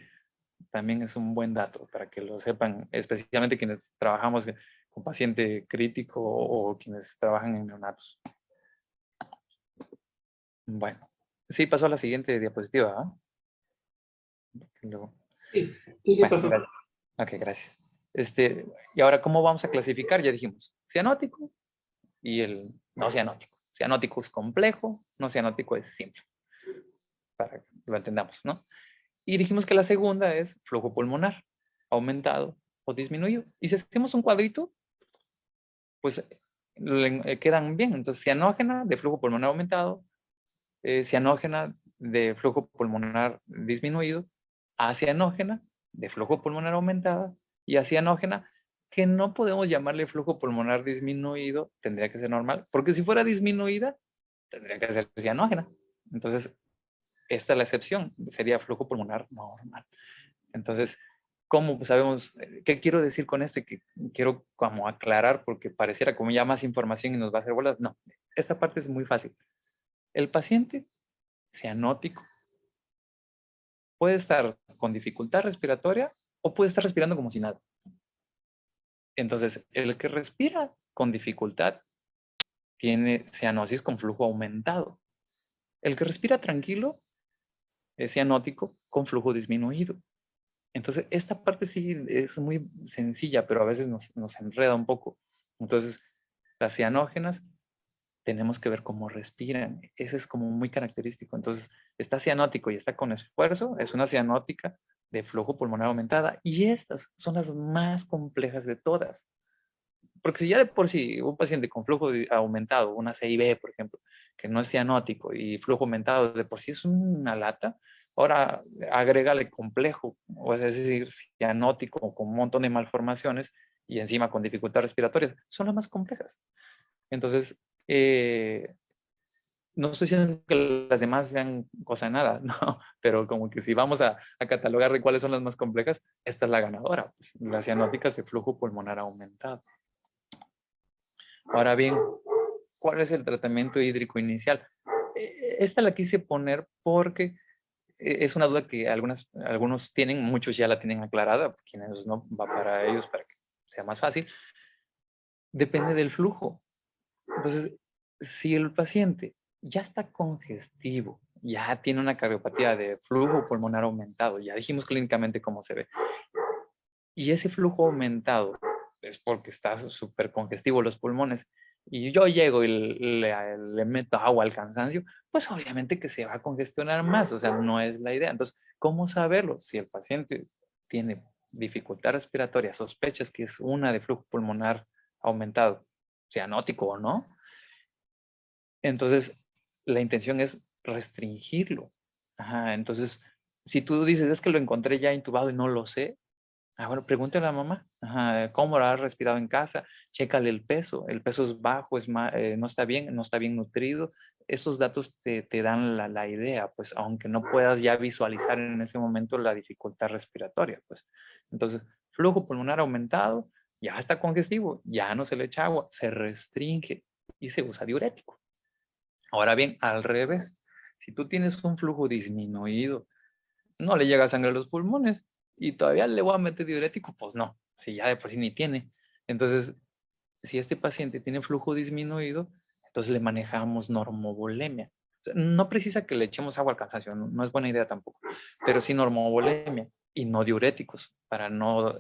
también es un buen dato para que lo sepan, especialmente quienes trabajamos con paciente crítico o quienes trabajan en neonatos. Bueno, sí, pasó a la siguiente diapositiva, ¿ah? Luego. Sí, sí, sí Bueno, pasó. gracias. Ok, gracias. Y ahora, ¿cómo vamos a clasificar? Ya dijimos, cianótico y el no cianótico. Cianótico es complejo, no cianótico es simple, para que lo entendamos, ¿no? Y dijimos que la segunda es flujo pulmonar, aumentado o disminuido. Y si hacemos un cuadrito, pues quedan bien. Entonces, cianógena de flujo pulmonar aumentado, cianógena de flujo pulmonar disminuido, acianógena de flujo pulmonar aumentada y acianógena que no podemos llamarle flujo pulmonar disminuido, tendría que ser normal, porque si fuera disminuida, tendría que ser cianógena. Entonces, esta es la excepción, sería flujo pulmonar normal. Entonces, ¿cómo sabemos? ¿Qué quiero decir con esto? Y que quiero como aclarar porque pareciera como ya más información y nos va a hacer bolas. No, esta parte es muy fácil. El paciente cianótico puede estar con dificultad respiratoria o puede estar respirando como si nada. Entonces, el que respira con dificultad tiene cianosis con flujo aumentado. El que respira tranquilo es cianótico con flujo disminuido. Entonces, esta parte sí es muy sencilla, pero a veces nos enreda un poco. Entonces, las cianógenas tenemos que ver cómo respiran. Ese es como muy característico. Entonces, está cianótico y está con esfuerzo, es una cianótica de flujo pulmonar aumentada. Y estas son las más complejas de todas. Porque si ya de por sí un paciente con flujo aumentado, una CIB, por ejemplo, que no es cianótico y flujo aumentado de por sí es una lata, ahora agrégale complejo, o es decir, cianótico con un montón de malformaciones y encima con dificultad respiratoria, son las más complejas. Entonces, no estoy diciendo que las demás sean cosa de nada, no, pero como que si vamos a catalogar de cuáles son las más complejas, esta es la ganadora, pues, las cianóticas de flujo pulmonar aumentado. Ahora bien, ¿cuál es el tratamiento hídrico inicial? Esta la quise poner porque es una duda que algunos tienen, muchos ya la tienen aclarada, quienes no, va para ellos para que sea más fácil. Depende del flujo. Entonces, si el paciente ya está congestivo, ya tiene una cardiopatía de flujo pulmonar aumentado, ya dijimos clínicamente cómo se ve, y ese flujo aumentado es porque está súper congestivo los pulmones, y yo llego y le meto agua al cansancio, pues obviamente que se va a congestionar más, o sea, no es la idea. Entonces, ¿cómo saberlo? Si el paciente tiene dificultad respiratoria, sospechas que es una de flujo pulmonar aumentado, cianótico o no, entonces la intención es restringirlo. Ajá, entonces, si tú dices, es que lo encontré ya intubado y no lo sé, Bueno, pregúntale a la mamá, ajá, ¿cómo lo ha respirado en casa? Chécale el peso es bajo, no está bien nutrido. Esos datos te dan la idea, pues, aunque no puedas ya visualizar en ese momento la dificultad respiratoria, pues. Entonces, flujo pulmonar aumentado, ya está congestivo, ya no se le echa agua, se restringe y se usa diurético. Ahora bien, al revés, si tú tienes un flujo disminuido, no le llega sangre a los pulmones y todavía le voy a meter diurético, pues no, si ya de por sí ni tiene. Entonces, si este paciente tiene flujo disminuido, entonces le manejamos normovolemia. No precisa que le echemos agua al cansancio, no es buena idea tampoco, pero sí normovolemia y no diuréticos para no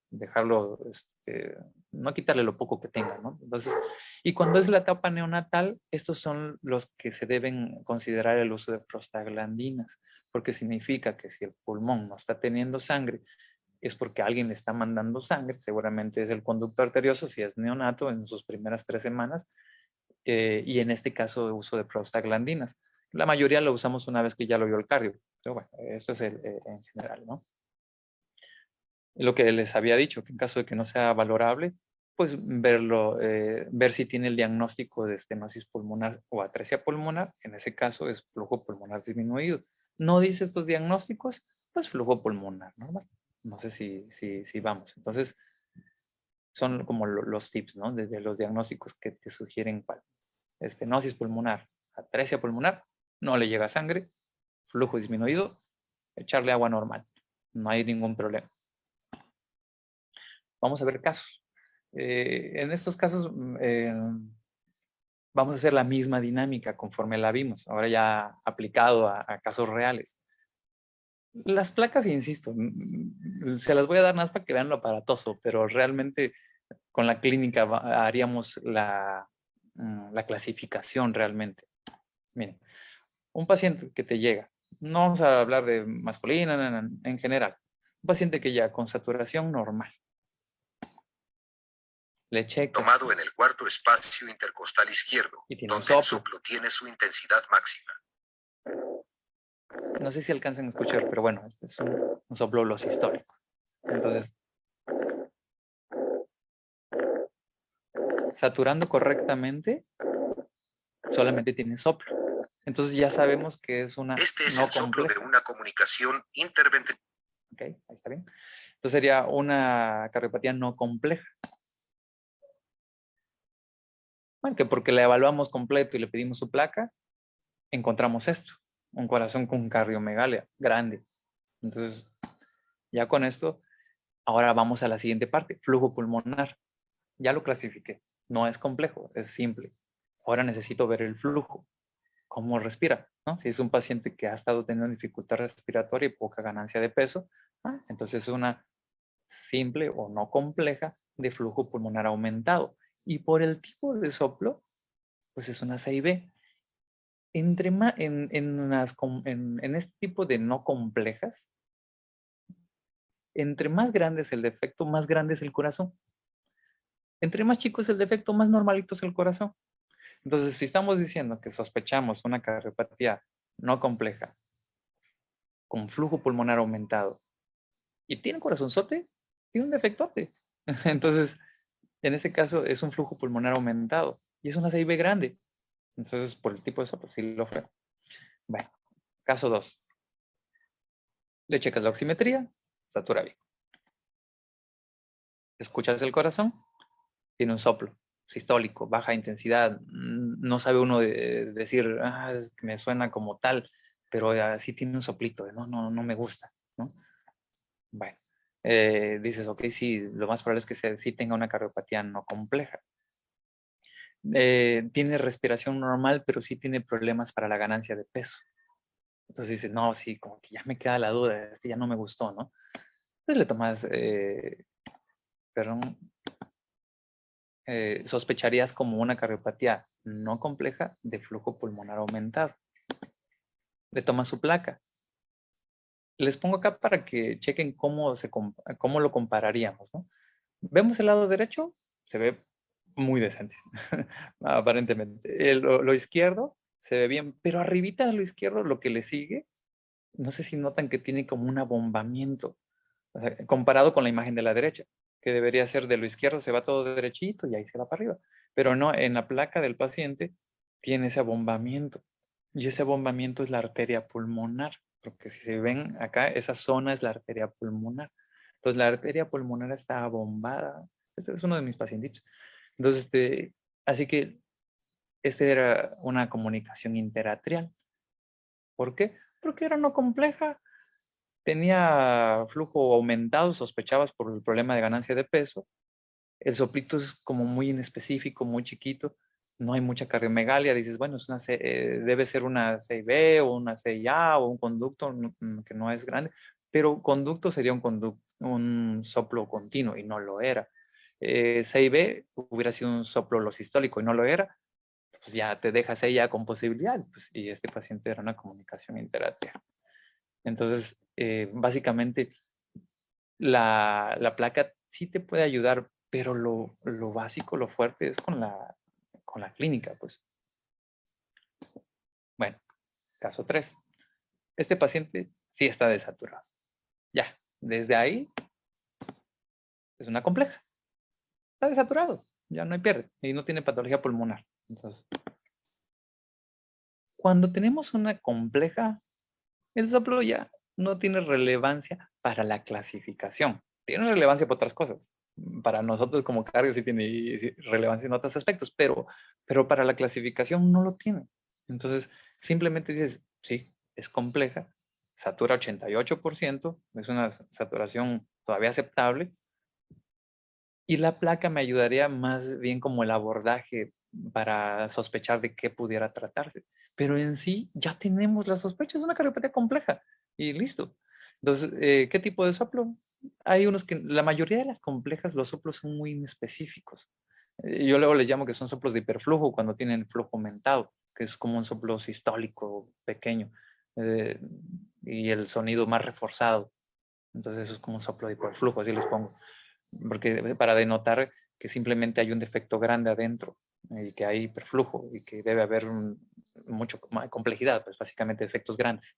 dejarlo, no quitarle lo poco que tenga, ¿no? Entonces, y cuando es la etapa neonatal, estos son los que se deben considerar el uso de prostaglandinas, porque significa que si el pulmón no está teniendo sangre, es porque alguien le está mandando sangre, seguramente es el conducto arterioso, si es neonato en sus primeras 3 semanas, y en este caso uso de prostaglandinas. La mayoría lo usamos una vez que ya lo vio el cardio, pero bueno, eso es en general, ¿no? Lo que les había dicho, que en caso de que no sea valorable, pues ver si tiene el diagnóstico de estenosis pulmonar o atresia pulmonar, en ese caso es flujo pulmonar disminuido. No dice estos diagnósticos, pues flujo pulmonar normal. No sé si vamos. Entonces, son como los tips, ¿no? De los diagnósticos que te sugieren cuál. Estenosis pulmonar, atresia pulmonar, no le llega sangre, flujo disminuido, echarle agua normal. No hay ningún problema. Vamos a ver casos. En estos casos vamos a hacer la misma dinámica conforme la vimos, ahora ya aplicado a casos reales. Las placas, insisto, se las voy a dar más para que vean lo aparatoso, pero realmente con la clínica haríamos la clasificación realmente. Miren, un paciente que te llega, no vamos a hablar de masculina en general, un paciente que llega con saturación normal, le checa. Tomado en el cuarto espacio intercostal izquierdo, donde el soplo tiene su intensidad máxima. No sé si alcanzan a escuchar, pero bueno, este es un soplo histórico. Entonces, saturando correctamente, solamente tiene soplo. Entonces ya sabemos que es una Este es el soplo de una comunicación interventricular. Ok, ahí está bien. Entonces sería una cardiopatía no compleja. Bueno, que porque la evaluamos completo y le pedimos su placa, encontramos esto, un corazón con cardiomegalia grande. Entonces, ya con esto, ahora vamos a la siguiente parte, flujo pulmonar. Ya lo clasifiqué, no es complejo, es simple. Ahora necesito ver el flujo, cómo respira, ¿no? Si es un paciente que ha estado teniendo dificultad respiratoria y poca ganancia de peso, entonces es una simple o no compleja de flujo pulmonar aumentado. Y por el tipo de soplo, pues es una CIB. En este tipo de no complejas, entre más grande es el defecto, más grande es el corazón. Entre más chico es el defecto, más normalito es el corazón. Entonces, si estamos diciendo que sospechamos una cardiopatía no compleja, con flujo pulmonar aumentado, y tiene corazonzote, tiene un defectote. Entonces, en este caso es un flujo pulmonar aumentado y es una CIB grande. Entonces, por el tipo de soplo, sí lo fue. Bueno, caso 2. Le checas la oximetría, satura bien. Escuchas el corazón, tiene un soplo sistólico, baja intensidad. No sabe uno decir, es que me suena como tal, pero sí tiene un soplito, no me gusta, ¿no? Bueno, dices, ok, sí, lo más probable es que sí tenga una cardiopatía no compleja. Tiene respiración normal, pero sí tiene problemas para la ganancia de peso. Entonces dices, no, sí, como que ya me queda la duda, este ya no me gustó, ¿no? Entonces le tomas, sospecharías como una cardiopatía no compleja de flujo pulmonar aumentado. Le tomas su placa. Les pongo acá para que chequen cómo lo compararíamos, ¿no? Vemos el lado derecho, se ve muy decente, aparentemente. Lo izquierdo se ve bien, pero arribita de lo izquierdo, lo que le sigue, no sé si notan que tiene como un abombamiento. O sea, comparado con la imagen de la derecha, que debería ser de lo izquierdo, se va todo derechito y ahí se va para arriba. Pero no, en la placa del paciente tiene ese abombamiento. Y ese abombamiento es la arteria pulmonar. Porque si se ven acá, esa zona es la arteria pulmonar. Entonces, la arteria pulmonar está abombada. Este es uno de mis pacientitos. Entonces, así que era una comunicación interatrial. ¿Por qué? Porque era no compleja. Tenía flujo aumentado, sospechabas por el problema de ganancia de peso. El soplito es como muy inespecífico, muy chiquito. No hay mucha cardiomegalia. Dices, bueno, debe ser una CIB o una CIA o un conducto que no es grande. Pero conducto sería un soplo continuo y no lo era. CIB hubiera sido un soplo losistólico y no lo era. Pues ya te dejas ella con posibilidad. Pues, y este paciente era una comunicación interatrial. Entonces, básicamente, la placa sí te puede ayudar, pero lo básico, lo fuerte es con la clínica, pues. Bueno, caso 3. Este paciente sí está desaturado. Ya, desde ahí es una compleja. Está desaturado, ya no hay pierde y no tiene patología pulmonar. Entonces, cuando tenemos una compleja, el soplo ya no tiene relevancia para la clasificación. Tiene relevancia para otras cosas. Para nosotros como cardio sí tiene relevancia en otros aspectos, pero para la clasificación no lo tiene. Entonces, simplemente dices, sí, es compleja, satura 88%, es una saturación todavía aceptable, y la placa me ayudaría más bien como el abordaje para sospechar de qué pudiera tratarse. Pero en sí ya tenemos la sospecha, es una cardiopatía compleja y listo. Entonces, ¿qué tipo de soplo? Hay unos que, la mayoría de las complejas, los soplos son muy inespecíficos. Yo luego les llamo que son soplos de hiperflujo cuando tienen flujo aumentado, que es como un soplo sistólico pequeño y el sonido más reforzado. Entonces eso es como un soplo de hiperflujo, así les pongo. Porque para denotar que simplemente hay un defecto grande adentro y que hay hiperflujo y que debe haber mucha complejidad, pues básicamente defectos grandes.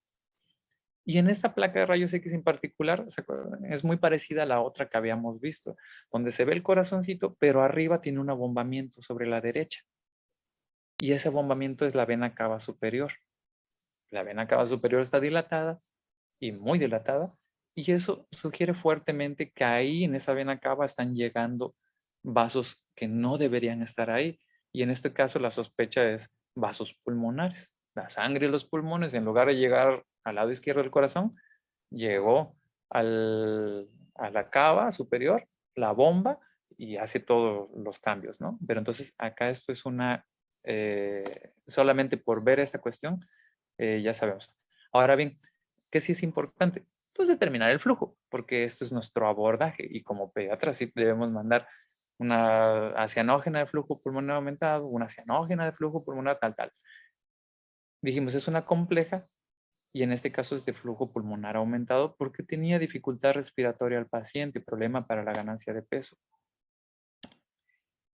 Y en esta placa de rayos X en particular es muy parecida a la otra que habíamos visto, donde se ve el corazoncito, pero arriba tiene un abombamiento sobre la derecha. Y ese abombamiento es la vena cava superior. La vena cava superior está dilatada y muy dilatada, y eso sugiere fuertemente que ahí en esa vena cava están llegando vasos que no deberían estar ahí. Y en este caso la sospecha es vasos pulmonares. La sangre de los pulmones, en lugar de llegar al lado izquierdo del corazón, llegó a la cava superior, la bomba, y hace todos los cambios, ¿no? Pero entonces acá esto es solamente por ver esta cuestión, ya sabemos. Ahora bien, ¿qué sí es importante? Pues determinar el flujo, porque esto es nuestro abordaje y como pediatras sí debemos mandar una cianógena de flujo pulmonar aumentado, una cianógena de flujo pulmonar tal. Dijimos, es una compleja y en este caso es de flujo pulmonar aumentado porque tenía dificultad respiratoria al paciente, problema para la ganancia de peso.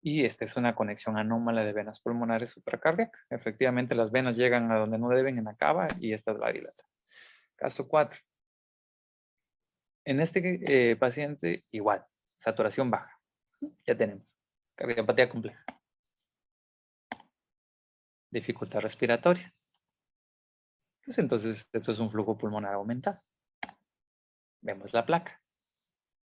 Y esta es una conexión anómala de venas pulmonares supracardíacas. Efectivamente, las venas llegan a donde no deben en la cava y esta es la dilata. Caso 4. En este paciente, igual, saturación baja. Ya tenemos. Cardiopatía compleja. Dificultad respiratoria. Pues entonces, esto es un flujo pulmonar aumentado. Vemos la placa.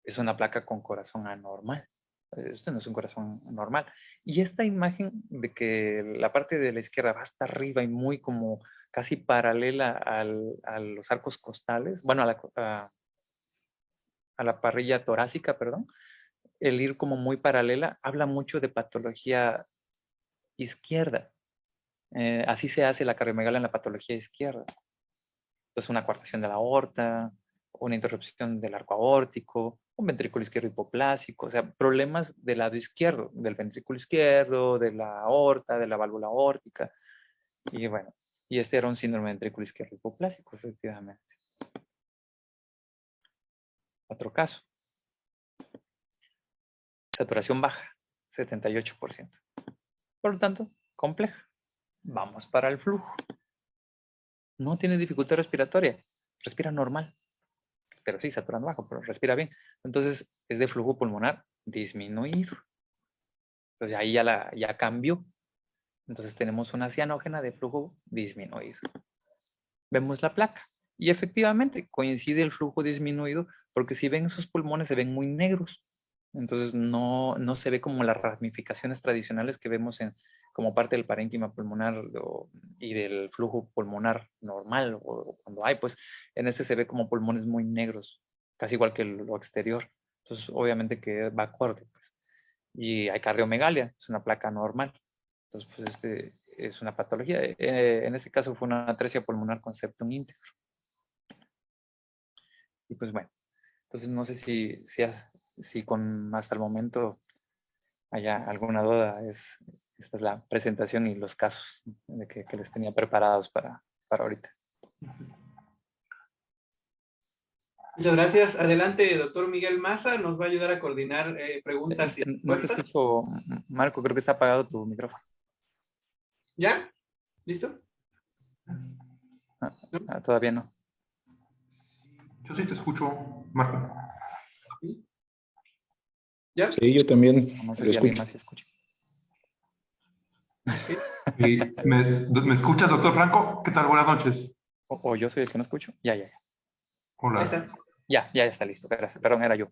Es una placa con corazón anormal. Esto no es un corazón normal. Y esta imagen de que la parte de la izquierda va hasta arriba y muy como casi paralela a los arcos costales, bueno, a la parrilla torácica, perdón, el ir como muy paralela, habla mucho de patología izquierda. Así se hace la cardiomegalia en la patología izquierda. Entonces, una coartación de la aorta, una interrupción del arco aórtico, un ventrículo izquierdo hipoplásico, o sea, problemas del lado izquierdo, del ventrículo izquierdo, de la aorta, de la válvula aórtica. Y bueno, y este era un síndrome de ventrículo izquierdo hipoplásico, efectivamente. Otro caso. Saturación baja, 78%. Por lo tanto, compleja. Vamos para el flujo. No tiene dificultad respiratoria, respira normal. pero sí, saturando bajo, pero respira bien. Entonces, es de flujo pulmonar disminuido. Entonces, ahí ya cambió. Entonces, tenemos una cianógena de flujo disminuido. Vemos la placa. Y efectivamente, coincide el flujo disminuido, porque si ven sus pulmones, se ven muy negros. Entonces, no se ve como las ramificaciones tradicionales que vemos como parte del parénquima pulmonar y del flujo pulmonar normal, o cuando hay, pues, en este se ve como pulmones muy negros, casi igual que lo exterior. Entonces, obviamente que va acorde, pues. Y hay cardiomegalia, es una placa normal. Entonces, pues, es una patología. En este caso fue una atresia pulmonar con septum íntegro. Y pues bueno, entonces no sé si con hasta el momento haya alguna duda. Esta es la presentación y los casos que les tenía preparados para ahorita. Muchas gracias. Adelante, doctor Miguel Maza, nos va a ayudar a coordinar preguntas y No te respuestas. escucho, Marco, creo que está apagado tu micrófono. ¿Ya? ¿Listo? Todavía no. Yo sí te escucho, Marco. ¿Ya? Sí, yo también No sé lo si alguien escucho. más se escucha. Sí. ¿Me escuchas, doctor Franco? ¿Qué tal? Buenas noches. O yo soy el que no escucho. Ya. Ahí Hola. está. Ya está listo. Gracias. Perdón, era yo.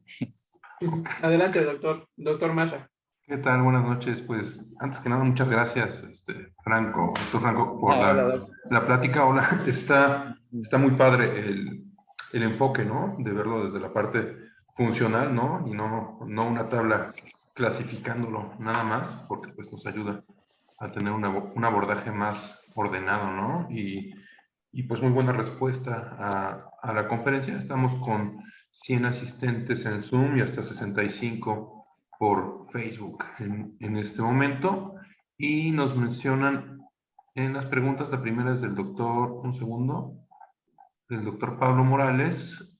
Adelante, doctor Maza. ¿Qué tal? Buenas noches. Pues, antes que nada, muchas gracias, doctor Franco, por Hola. la plática. Hola, está muy padre el enfoque, ¿no? De verlo desde la parte funcional, ¿no? Y no una tabla clasificándolo nada más, porque pues nos ayuda a tener un abordaje más ordenado, ¿no? Y pues muy buena respuesta a la conferencia. Estamos con 100 asistentes en Zoom y hasta 65 por Facebook en este momento. Y nos mencionan en las preguntas, la primera es del doctor Pablo Morales.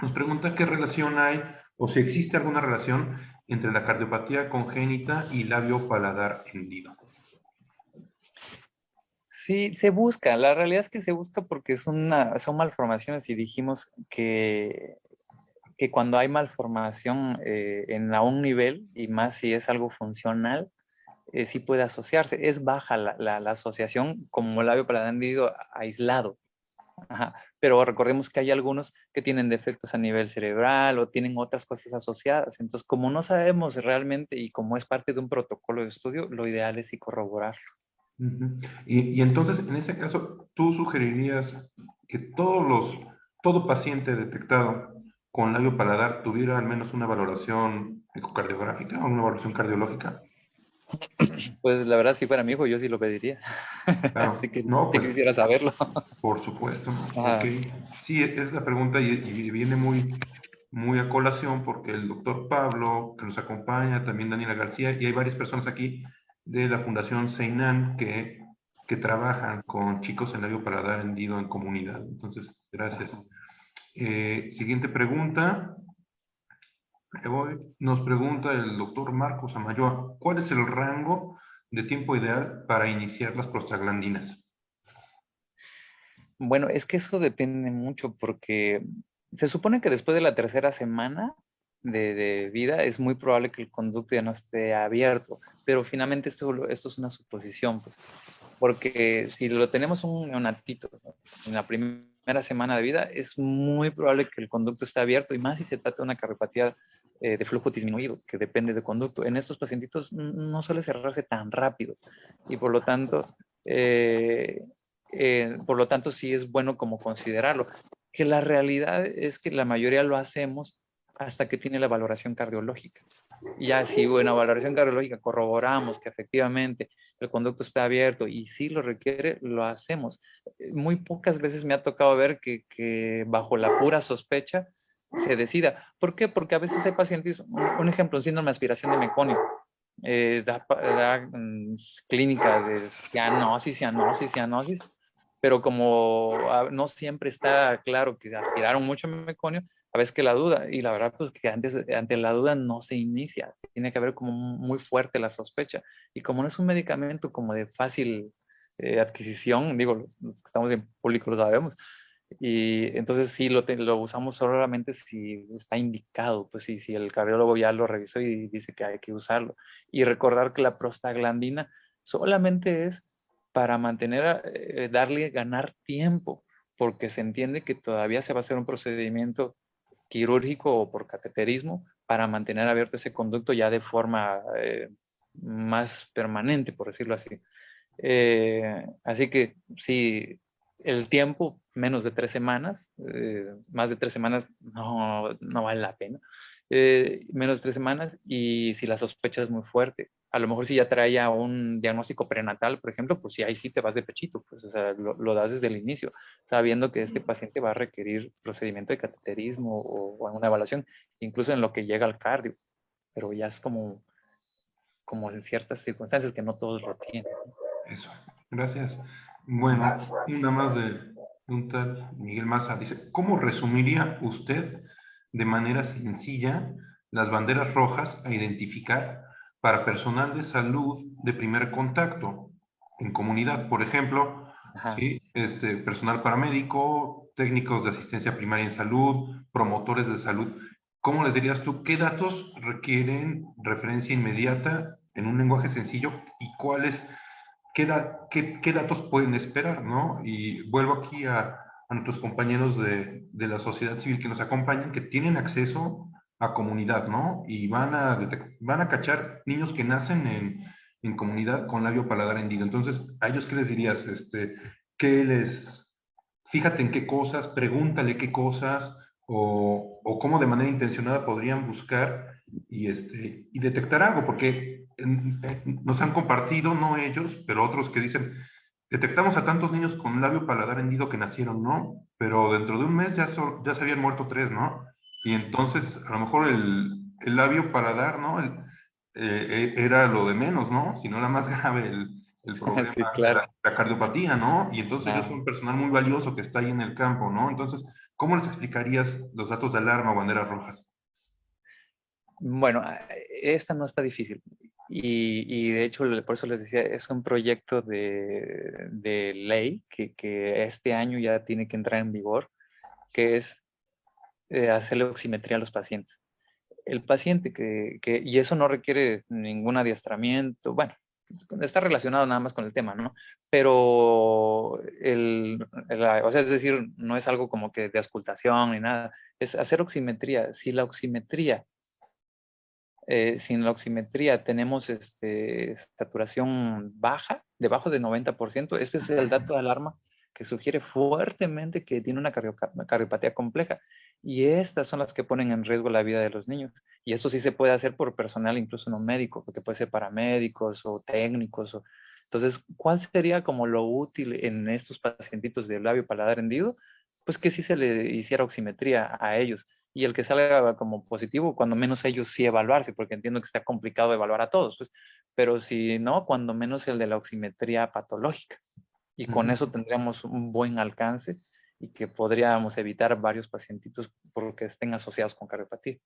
Nos pregunta qué relación hay o si existe alguna relación entre la cardiopatía congénita y labio paladar hendido. Sí, se busca. La realidad es que se busca porque son malformaciones y dijimos que cuando hay malformación a un nivel, y más si es algo funcional, sí puede asociarse. Es baja la asociación como labio paladar hendido aislado. Ajá. Pero recordemos que hay algunos que tienen defectos a nivel cerebral o tienen otras cosas asociadas. Entonces, como no sabemos realmente y como es parte de un protocolo de estudio, lo ideal es sí corroborarlo. Y entonces, en ese caso, ¿tú sugerirías que todo paciente detectado con labio paladar tuviera al menos una valoración ecocardiográfica o una valoración cardiológica? Pues la verdad, si fuera mi hijo, yo sí lo pediría. Claro, Así que no, pues quisiera saberlo. por supuesto, ¿no? Ajá. Ok. Sí, es la pregunta y viene muy a colación porque el doctor Pablo, que nos acompaña, también Daniela García, y hay varias personas aquí de la Fundación Seinan que trabajan con chicos en labio paladar hendido en comunidad. Entonces, gracias. Siguiente pregunta. Nos pregunta el doctor Marcos Amayoa, ¿cuál es el rango de tiempo ideal para iniciar las prostaglandinas? Bueno, es que eso depende mucho porque se supone que después de la tercera semana de vida es muy probable que el conducto ya no esté abierto, pero finalmente esto es una suposición, pues, porque si lo tenemos un neonatito, ¿no?, en la primera semana de vida, es muy probable que el conducto esté abierto, y más si se trata de una cardiopatía de flujo disminuido, que depende del conducto. En estos pacientitos no suele cerrarse tan rápido, y por lo tanto sí es bueno como considerarlo. Que la realidad es que la mayoría lo hacemos hasta que tiene la valoración cardiológica. Y ya si una valoración cardiológica corroboramos que efectivamente el conducto está abierto y si lo requiere, lo hacemos. Muy pocas veces me ha tocado ver que bajo la pura sospecha se decida. ¿Por qué? Porque a veces hay pacientes, un ejemplo, síndrome de aspiración de meconio, da clínica de cianosis, pero como no siempre está claro que aspiraron mucho meconio, a veces que la duda, y la verdad pues que ante la duda no se inicia, tiene que haber como muy fuerte la sospecha, y como no es un medicamento como de fácil adquisición, digo, los que estamos en público lo sabemos, Y entonces sí, lo usamos solamente si está indicado, pues sí, si el cardiólogo ya lo revisó y dice que hay que usarlo. Y recordar que la prostaglandina solamente es para mantener, ganar tiempo, porque se entiende que todavía se va a hacer un procedimiento quirúrgico o por cateterismo para mantener abierto ese conducto ya de forma más permanente, por decirlo así. Así que sí, el tiempo, menos de 3 semanas, más de 3 semanas no vale la pena. Menos de 3 semanas, y si la sospecha es muy fuerte, a lo mejor si ya traía un diagnóstico prenatal, por ejemplo, pues sí, ahí sí te vas de pechito, pues, o sea, lo das desde el inicio, sabiendo que este paciente va a requerir procedimiento de cateterismo o una evaluación, incluso en lo que llega al cardio, pero ya es como en ciertas circunstancias que no todos lo tienen. Eso, gracias. Bueno, una más de un tal Miguel Maza. Dice, ¿cómo resumiría usted de manera sencilla las banderas rojas a identificar para personal de salud de primer contacto en comunidad? Por ejemplo, ¿sí? Personal paramédico, técnicos de asistencia primaria en salud, promotores de salud. ¿Cómo les dirías tú qué datos requieren referencia inmediata en un lenguaje sencillo y cuáles, qué datos pueden esperar, ¿no? Y vuelvo aquí a nuestros compañeros de la sociedad civil que nos acompañan, que tienen acceso a comunidad, ¿no? Y van a cachar niños que nacen en comunidad con labio paladar hendido. Entonces, ¿a ellos qué les dirías? Fíjate en qué cosas, pregúntale qué cosas, o cómo de manera intencionada podrían buscar y detectar algo, porque nos han compartido, no ellos, pero otros que dicen, detectamos a tantos niños con labio paladar hendido que nacieron, ¿no? Pero dentro de un mes ya se habían muerto 3, ¿no? Y entonces, a lo mejor el labio paladar, ¿no? Era lo de menos, ¿no? Sino era más grave el problema Sí, de claro. la cardiopatía, ¿no? Y entonces ellos Claro. son personal muy valioso que está ahí en el campo, ¿no? Entonces, ¿cómo les explicarías los datos de alarma o banderas rojas? Bueno, esta no está difícil. Y de hecho, por eso les decía, es un proyecto de ley que este año ya tiene que entrar en vigor, que es hacerle oximetría a los pacientes. El paciente y eso no requiere ningún adiestramiento, bueno, está relacionado nada más con el tema, ¿no? Pero, o sea, es decir, no es algo como que de auscultación ni nada, es hacer oximetría. Sin la oximetría tenemos saturación baja, debajo de 90%, este es el dato de alarma que sugiere fuertemente que tiene una cardiopatía compleja. Y estas son las que ponen en riesgo la vida de los niños. Y esto sí se puede hacer por personal, incluso no médico, porque puede ser paramédicos o técnicos. Entonces, ¿cuál sería como lo útil en estos pacientitos de labio paladar hendido? Pues que sí se le hiciera oximetría a ellos, y el que salga como positivo, cuando menos ellos sí evaluarse, porque entiendo que está complicado evaluar a todos, pues, pero si no, cuando menos el de la oximetría patológica. Y con eso tendríamos un buen alcance y que podríamos evitar varios pacientitos porque estén asociados con cardiopatía.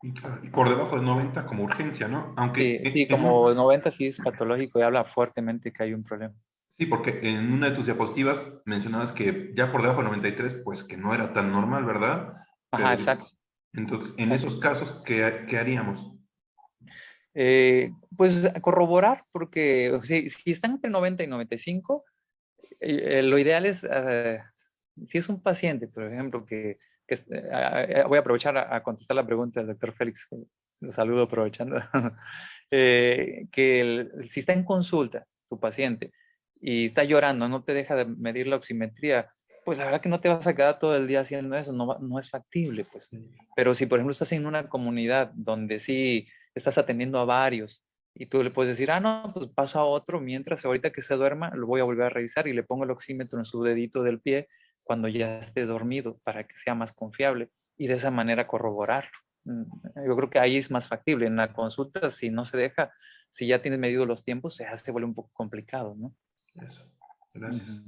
Y por debajo de 90 como urgencia, ¿no? Aunque Sí, como 90 sí es patológico y habla fuertemente que hay un problema. sí, porque en una de tus diapositivas mencionabas que ya por debajo de 93, pues que no era tan normal, ¿verdad? Ajá, Pero exacto. entonces, en Exacto. esos casos, ¿qué haríamos? Pues corroborar, porque si están entre 90 y 95, lo ideal es, si es un paciente, por ejemplo, voy a aprovechar a contestar la pregunta del doctor Félix, que lo saludo aprovechando, si está en consulta tu paciente y está llorando, no te deja de medir la oximetría, pues la verdad que no te vas a quedar todo el día haciendo eso, no es factible, pues. Pero si, por ejemplo, estás en una comunidad donde sí estás atendiendo a varios, y tú le puedes decir, no, pues paso a otro, mientras ahorita que se duerma, lo voy a volver a revisar y le pongo el oxímetro en su dedito del pie cuando ya esté dormido para que sea más confiable y de esa manera corroborar. Yo creo que ahí es más factible. En la consulta, si no se deja, si ya tienes medido los tiempos, se vuelve un poco complicado, ¿no? Eso, gracias.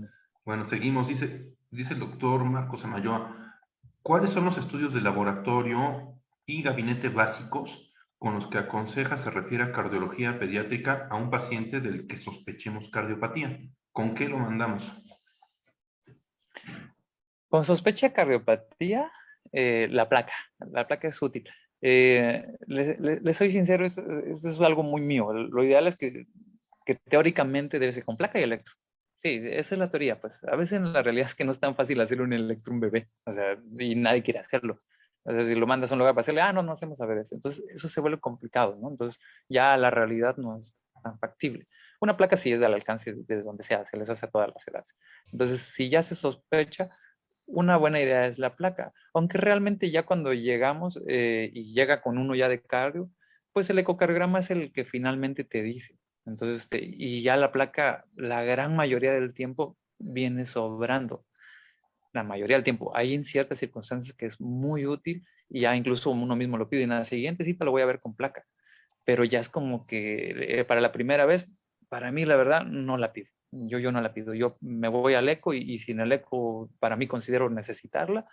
Bueno, seguimos. Dice el doctor Marcos Amayoa, ¿cuáles son los estudios de laboratorio y gabinete básicos con los que aconseja se refiere a cardiología pediátrica a un paciente del que sospechemos cardiopatía? ¿Con qué lo mandamos? Con sospecha de cardiopatía, la placa es útil. Le soy sincero, eso es algo muy mío. Lo ideal es que teóricamente debe ser con placa y electro. Sí, esa es la teoría, pues. A veces en la realidad es que no es tan fácil hacer un electro un bebé, o sea, y nadie quiere hacerlo. O sea, si lo mandas a un lugar para hacerle, no hacemos a ver eso. Entonces, eso se vuelve complicado, ¿no? Entonces, ya la realidad no es tan factible. Una placa sí es al alcance de donde sea, se les hace a todas las edades. Entonces, si ya se sospecha, una buena idea es la placa. Aunque realmente ya cuando llegamos y llega con uno ya de cardio, pues el ecocardiograma es el que finalmente te dice. Entonces, y ya la placa, la gran mayoría del tiempo viene sobrando. La mayoría del tiempo. Hay en ciertas circunstancias que es muy útil y ya incluso uno mismo lo pide. En la siguiente cita lo voy a ver con placa. Pero ya es como que para la primera vez, para mí la verdad no la pido. Yo no la pido. Yo me voy al eco y si en el eco para mí considero necesitarla,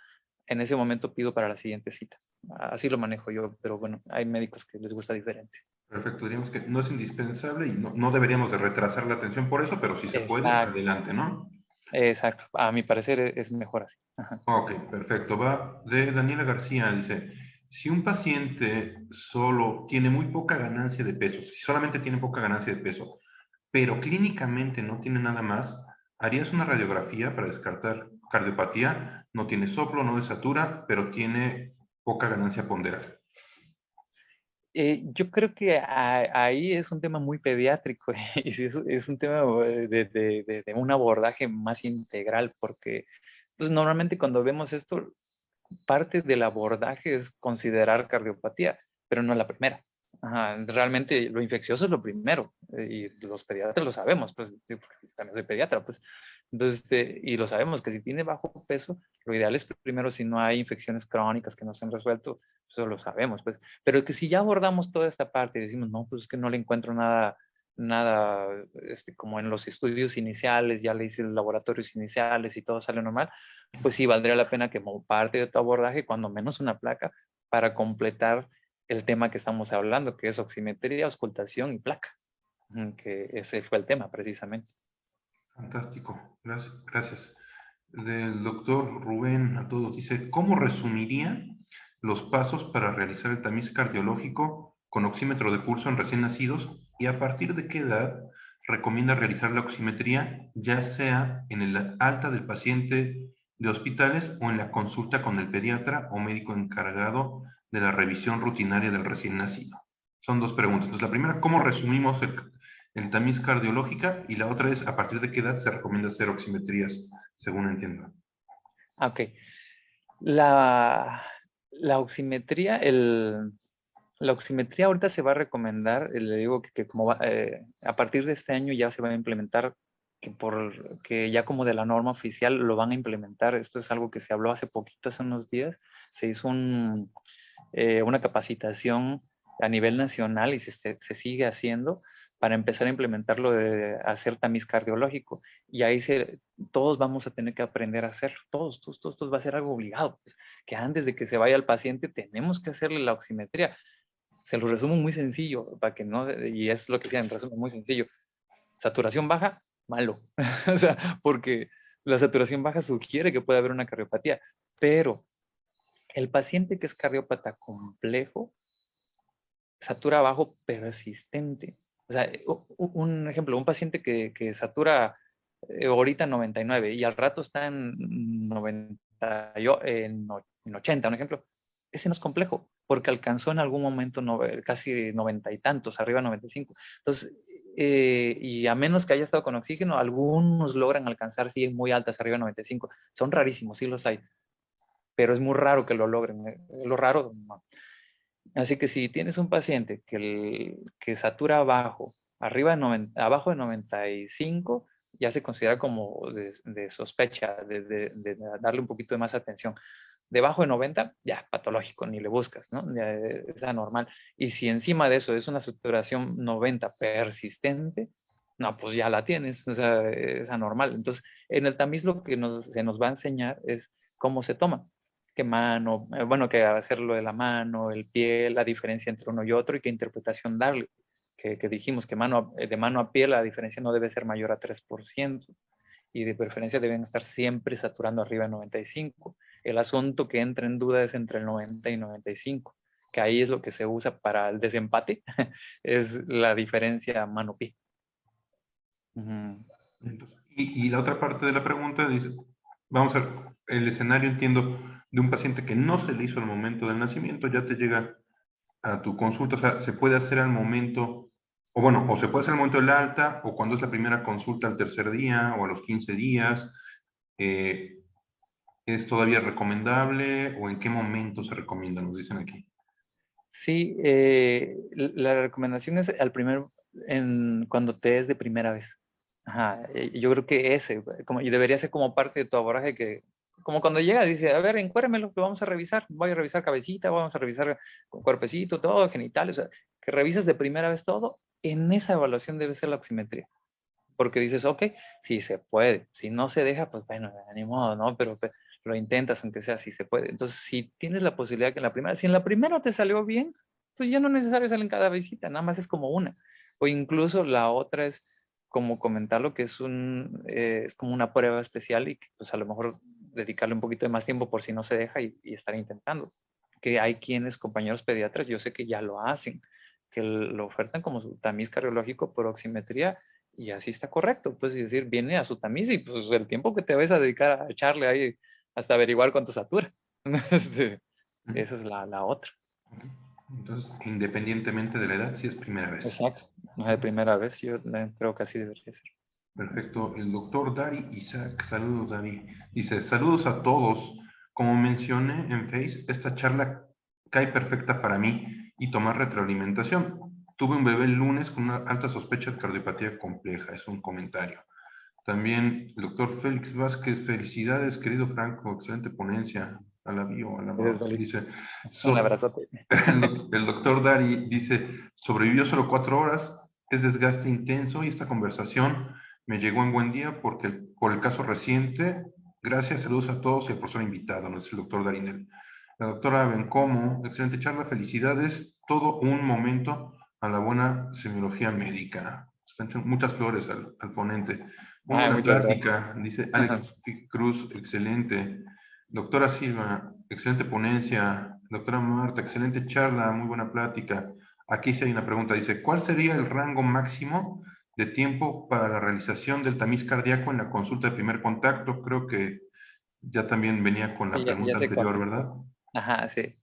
en ese momento pido para la siguiente cita. Así lo manejo yo, pero bueno, hay médicos que les gusta diferente. Perfecto, diríamos que no es indispensable y no deberíamos de retrasar la atención por eso, pero si se puede, Exacto, adelante, ¿no? exacto. A mi parecer es mejor así. Ajá. Ok, perfecto. Va de Daniela García, dice, si un paciente solo tiene muy poca ganancia de peso, si solamente tiene poca ganancia de peso, pero clínicamente no tiene nada más, ¿harías una radiografía para descartar cardiopatía? No tiene soplo, no desatura, pero tiene poca ganancia ponderal. Yo creo que ahí es un tema muy pediátrico y sí es un tema de un abordaje más integral porque pues, normalmente cuando vemos esto, parte del abordaje es considerar cardiopatía, pero no es la primera. Ajá, realmente lo infeccioso es lo primero y los pediatras lo sabemos, pues sí, porque también soy pediatra, pues. Entonces, y lo sabemos que si tiene bajo peso, lo ideal es primero si no hay infecciones crónicas que no se han resuelto, eso lo sabemos, pues. Pero que si ya abordamos toda esta parte y decimos, no, pues es que no le encuentro nada, como en los estudios iniciales, ya le hice los laboratorios iniciales y todo sale normal, pues sí, valdría la pena que como parte de tu abordaje, cuando menos una placa, para completar el tema que estamos hablando, que es oximetría, auscultación y placa, que ese fue el tema precisamente. Fantástico, gracias. Del doctor Rubén a todos dice, ¿cómo resumiría los pasos para realizar el tamiz cardiológico con oxímetro de pulso en recién nacidos y a partir de qué edad recomienda realizar la oximetría, ya sea en el alta del paciente de hospitales o en la consulta con el pediatra o médico encargado de la revisión rutinaria del recién nacido? Son dos preguntas. Entonces, la primera, ¿cómo resumimos el tamiz cardiológica? Y la otra es, ¿a partir de qué edad se recomienda hacer oximetrías, según entiendo? Ok. La oximetría, la oximetría ahorita se va a recomendar, le digo que como a partir de este año ya se va a implementar, que ya como de la norma oficial lo van a implementar. Esto es algo que se habló hace poquito, hace unos días. Se hizo una capacitación a nivel nacional y se sigue haciendo para empezar a implementarlo de hacer tamiz cardiológico. Y ahí todos vamos a tener que aprender a hacerlo. Todos va a ser algo obligado. Pues, que antes de que se vaya el paciente tenemos que hacerle la oximetría. Se lo resumo muy sencillo, para que no, y es lo que decía en resumen muy sencillo. Saturación baja, malo. O sea, porque la saturación baja sugiere que puede haber una cardiopatía, pero el paciente que es cardiópata complejo, satura bajo persistente. O sea, un ejemplo, un paciente que satura ahorita 99 y al rato está en 90, en 80, un ejemplo, ese no es complejo, porque alcanzó en algún momento casi 90 y tantos, arriba 95. Entonces, y a menos que haya estado con oxígeno, algunos logran alcanzar, sí, muy altas, arriba de 95. Son rarísimos, sí los hay, pero es muy raro que lo logren. Lo raro, no. Así que si tienes un paciente que satura abajo, abajo de 95, ya se considera como de sospecha, de darle un poquito de más atención. Debajo de 90, ya, patológico, ni le buscas, ¿no? Ya es anormal. Y si encima de eso es una saturación 90 persistente, no, pues ya la tienes, o sea, es anormal. Entonces, en el tamiz lo que se nos va a enseñar es cómo se toma, qué mano, bueno, que hacerlo de la mano, el pie, la diferencia entre uno y otro y qué interpretación darle. Que dijimos que de mano a pie la diferencia no debe ser mayor a 3%. y de preferencia deben estar siempre saturando arriba de 95. El asunto que entra en duda es entre el 90 y 95, que ahí es lo que se usa para el desempate, es la diferencia mano-pie. Y la otra parte de la pregunta dice, vamos a ver, el escenario, entiendo, de un paciente que no se le hizo al momento del nacimiento, ya te llega a tu consulta, o sea, se puede hacer al momento, o bueno, o se puede hacer al momento del alta, o cuando es la primera consulta al tercer día, o a los 15 días, ¿es todavía recomendable, o en qué momento se recomienda? Nos dicen aquí. Sí, la recomendación es cuando te es de primera vez. Ajá, yo creo que y debería ser como parte de tu abordaje, que como cuando llega dice, a ver, encuérmelo, que vamos a revisar, voy a revisar cabecita, vamos a revisar cuerpecito, todo, genitales, o sea, que revises de primera vez todo. En esa evaluación debe ser la oximetría, porque dices, ok, sí se puede, si no se deja, pues bueno, ni modo, ¿no? Pero lo intentas, aunque sea si se puede. Entonces, si tienes la posibilidad que si en la primera te salió bien, pues ya no es necesario salir en cada visita, nada más es como una. O incluso la otra es como comentarlo, que es como una prueba especial y que pues a lo mejor dedicarle un poquito de más tiempo por si no se deja y estar intentando. Que hay compañeros pediatras, yo sé que ya lo hacen, que lo ofertan como su tamiz cardiológico por oximetría, y así está correcto. Pues es decir, viene a su tamiz y pues el tiempo que te vas a dedicar a echarle ahí hasta averiguar cuánto satura. Esa es la otra. Entonces, independientemente de la edad, si es primera vez. Exacto. No es de primera vez, yo creo que así debería ser. Perfecto. El doctor Dari Isaac, saludos Dari. Dice, saludos a todos. Como mencioné en Face, esta charla cae perfecta para mí y tomar retroalimentación. Tuve un bebé el lunes con una alta sospecha de cardiopatía compleja, es un comentario. También el doctor Félix Vázquez, felicidades, querido Franco, excelente ponencia. Dice, un abrazote. el doctor Dari dice, sobrevivió solo 4 horas, es desgaste intenso y esta conversación me llegó en buen día por el caso reciente. Gracias, saludos a todos y al profesor invitado, ¿no? Es el doctor Darinel. La doctora Bencomo, excelente charla, felicidades, todo un momento a la buena semiología médica. Están muchas flores al ponente. Muy buena plática, dice Alex Cruz, excelente. Doctora Silva, excelente ponencia. Doctora Marta, excelente charla, muy buena plática. Aquí sí hay una pregunta, dice, ¿cuál sería el rango máximo de tiempo para la realización del tamiz cardíaco en la consulta de primer contacto? Creo que ya también venía con la pregunta anterior, ¿verdad? Ajá, sí.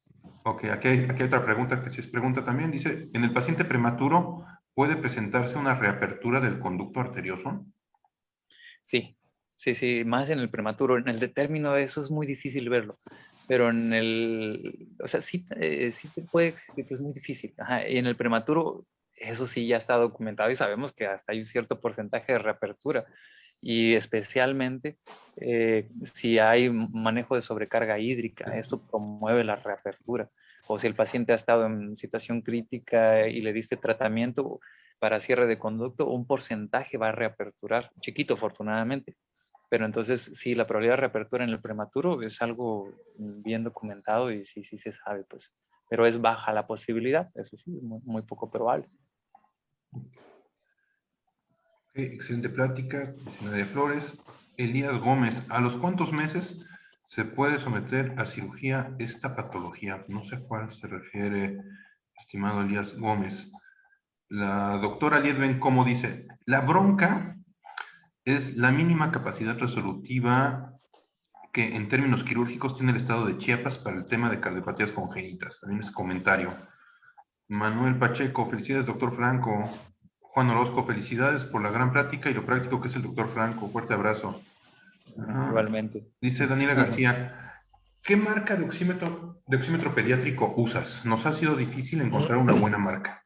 Ok, aquí hay otra pregunta que sí es pregunta también. Dice, ¿en el paciente prematuro puede presentarse una reapertura del conducto arterioso? Sí, sí, más en el prematuro. En el de término eso es muy difícil verlo, pero o sea, sí te puede, es muy difícil. Ajá, y en el prematuro, eso sí ya está documentado y sabemos que hasta hay un cierto porcentaje de reapertura. Y especialmente si hay manejo de sobrecarga hídrica, esto promueve la reapertura. O si el paciente ha estado en situación crítica y le diste tratamiento para cierre de conducto, un porcentaje va a reaperturar, chiquito afortunadamente. Pero entonces sí, la probabilidad de reapertura en el prematuro es algo bien documentado y sí se sabe, pues. Pero es baja la posibilidad, eso sí, es muy poco probable. Excelente plática, Nadia Flores. Elías Gómez, ¿a los cuántos meses se puede someter a cirugía esta patología? No sé a cuál se refiere, estimado Elías Gómez. La doctora Liedven, como dice, la bronca es la mínima capacidad resolutiva que en términos quirúrgicos tiene el estado de Chiapas para el tema de cardiopatías congénitas. También es comentario. Manuel Pacheco, felicidades, doctor Franco. Juan Orozco, felicidades por la gran plática y lo práctico que es el doctor Franco. Fuerte abrazo. Igualmente. Dice Daniela García, ¿qué marca de oxímetro pediátrico usas? Nos ha sido difícil encontrar una buena marca.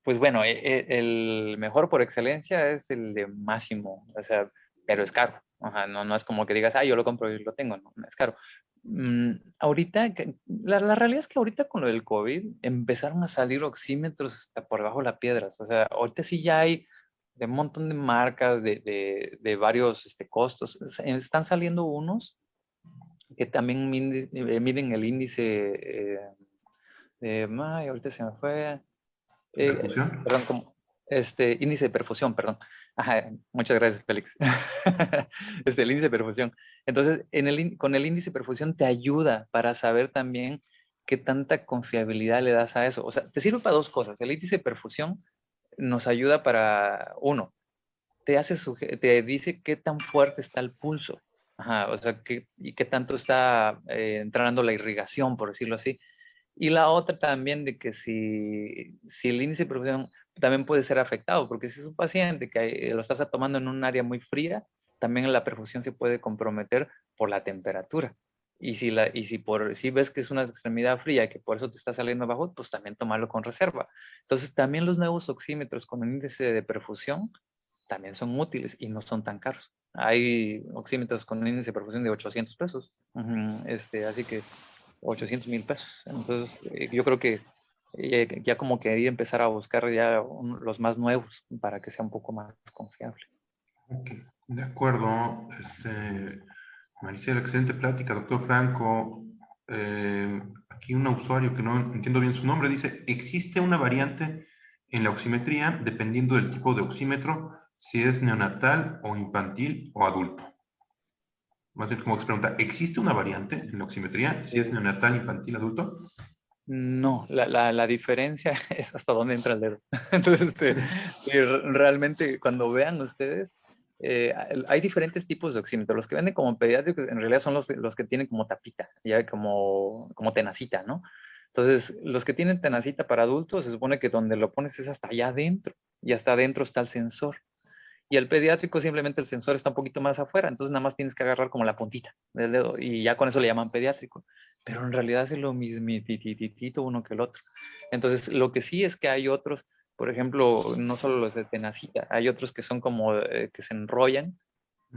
Pues bueno, el mejor por excelencia es el de Máximo, o sea, pero es caro. Ajá, no es como que digas, yo lo compro y lo tengo, no es caro. Ahorita, la realidad es que ahorita con lo del COVID empezaron a salir oxímetros hasta por debajo de las piedras. O sea, ahorita sí ya hay de un montón de marcas, de varios costos. Están saliendo unos que también miden el índice ahorita se me fue. ¿Perfusión? Perdón, índice de perfusión, perdón. Ajá, muchas gracias, Félix. El índice de perfusión. Entonces, con el índice de perfusión te ayuda para saber también qué tanta confiabilidad le das a eso. O sea, te sirve para dos cosas. El índice de perfusión nos ayuda para, uno, te dice qué tan fuerte está el pulso. Ajá, o sea, y qué tanto está entrando la irrigación, por decirlo así. Y la otra también de que si el índice de perfusión también puede ser afectado, porque si es un paciente que lo estás tomando en un área muy fría, también la perfusión se puede comprometer por la temperatura. Si ves que es una extremidad fría y que por eso te está saliendo abajo, pues también tomarlo con reserva. Entonces, también los nuevos oxímetros con índice de perfusión también son útiles y no son tan caros. Hay oxímetros con índice de perfusión de 800 pesos. Así que 800,000 pesos. Entonces, yo creo que ya como que empezar a buscar ya los más nuevos para que sea un poco más confiable. Okay. De acuerdo. Maricela, excelente plática. Doctor Franco, aquí un usuario que no entiendo bien su nombre dice, ¿existe una variante en la oximetría dependiendo del tipo de oxímetro, si es neonatal o infantil o adulto? Más bien como que se pregunta, ¿existe una variante en la oximetría si es neonatal, infantil, adulto? No, la diferencia es hasta dónde entra el dedo. Entonces, realmente cuando vean ustedes, hay diferentes tipos de oxímetros. Los que venden como pediátricos en realidad son los que tienen como tapita, ya como tenacita, ¿no? Entonces, los que tienen tenacita para adultos, se supone que donde lo pones es hasta allá adentro, y hasta adentro está el sensor. Y el pediátrico simplemente el sensor está un poquito más afuera, entonces nada más tienes que agarrar como la puntita del dedo y ya con eso le llaman pediátrico. Pero en realidad es lo mismititito uno que el otro. Entonces, lo que sí es que hay otros, por ejemplo, no solo los de tenacita, hay otros que son como que se enrollan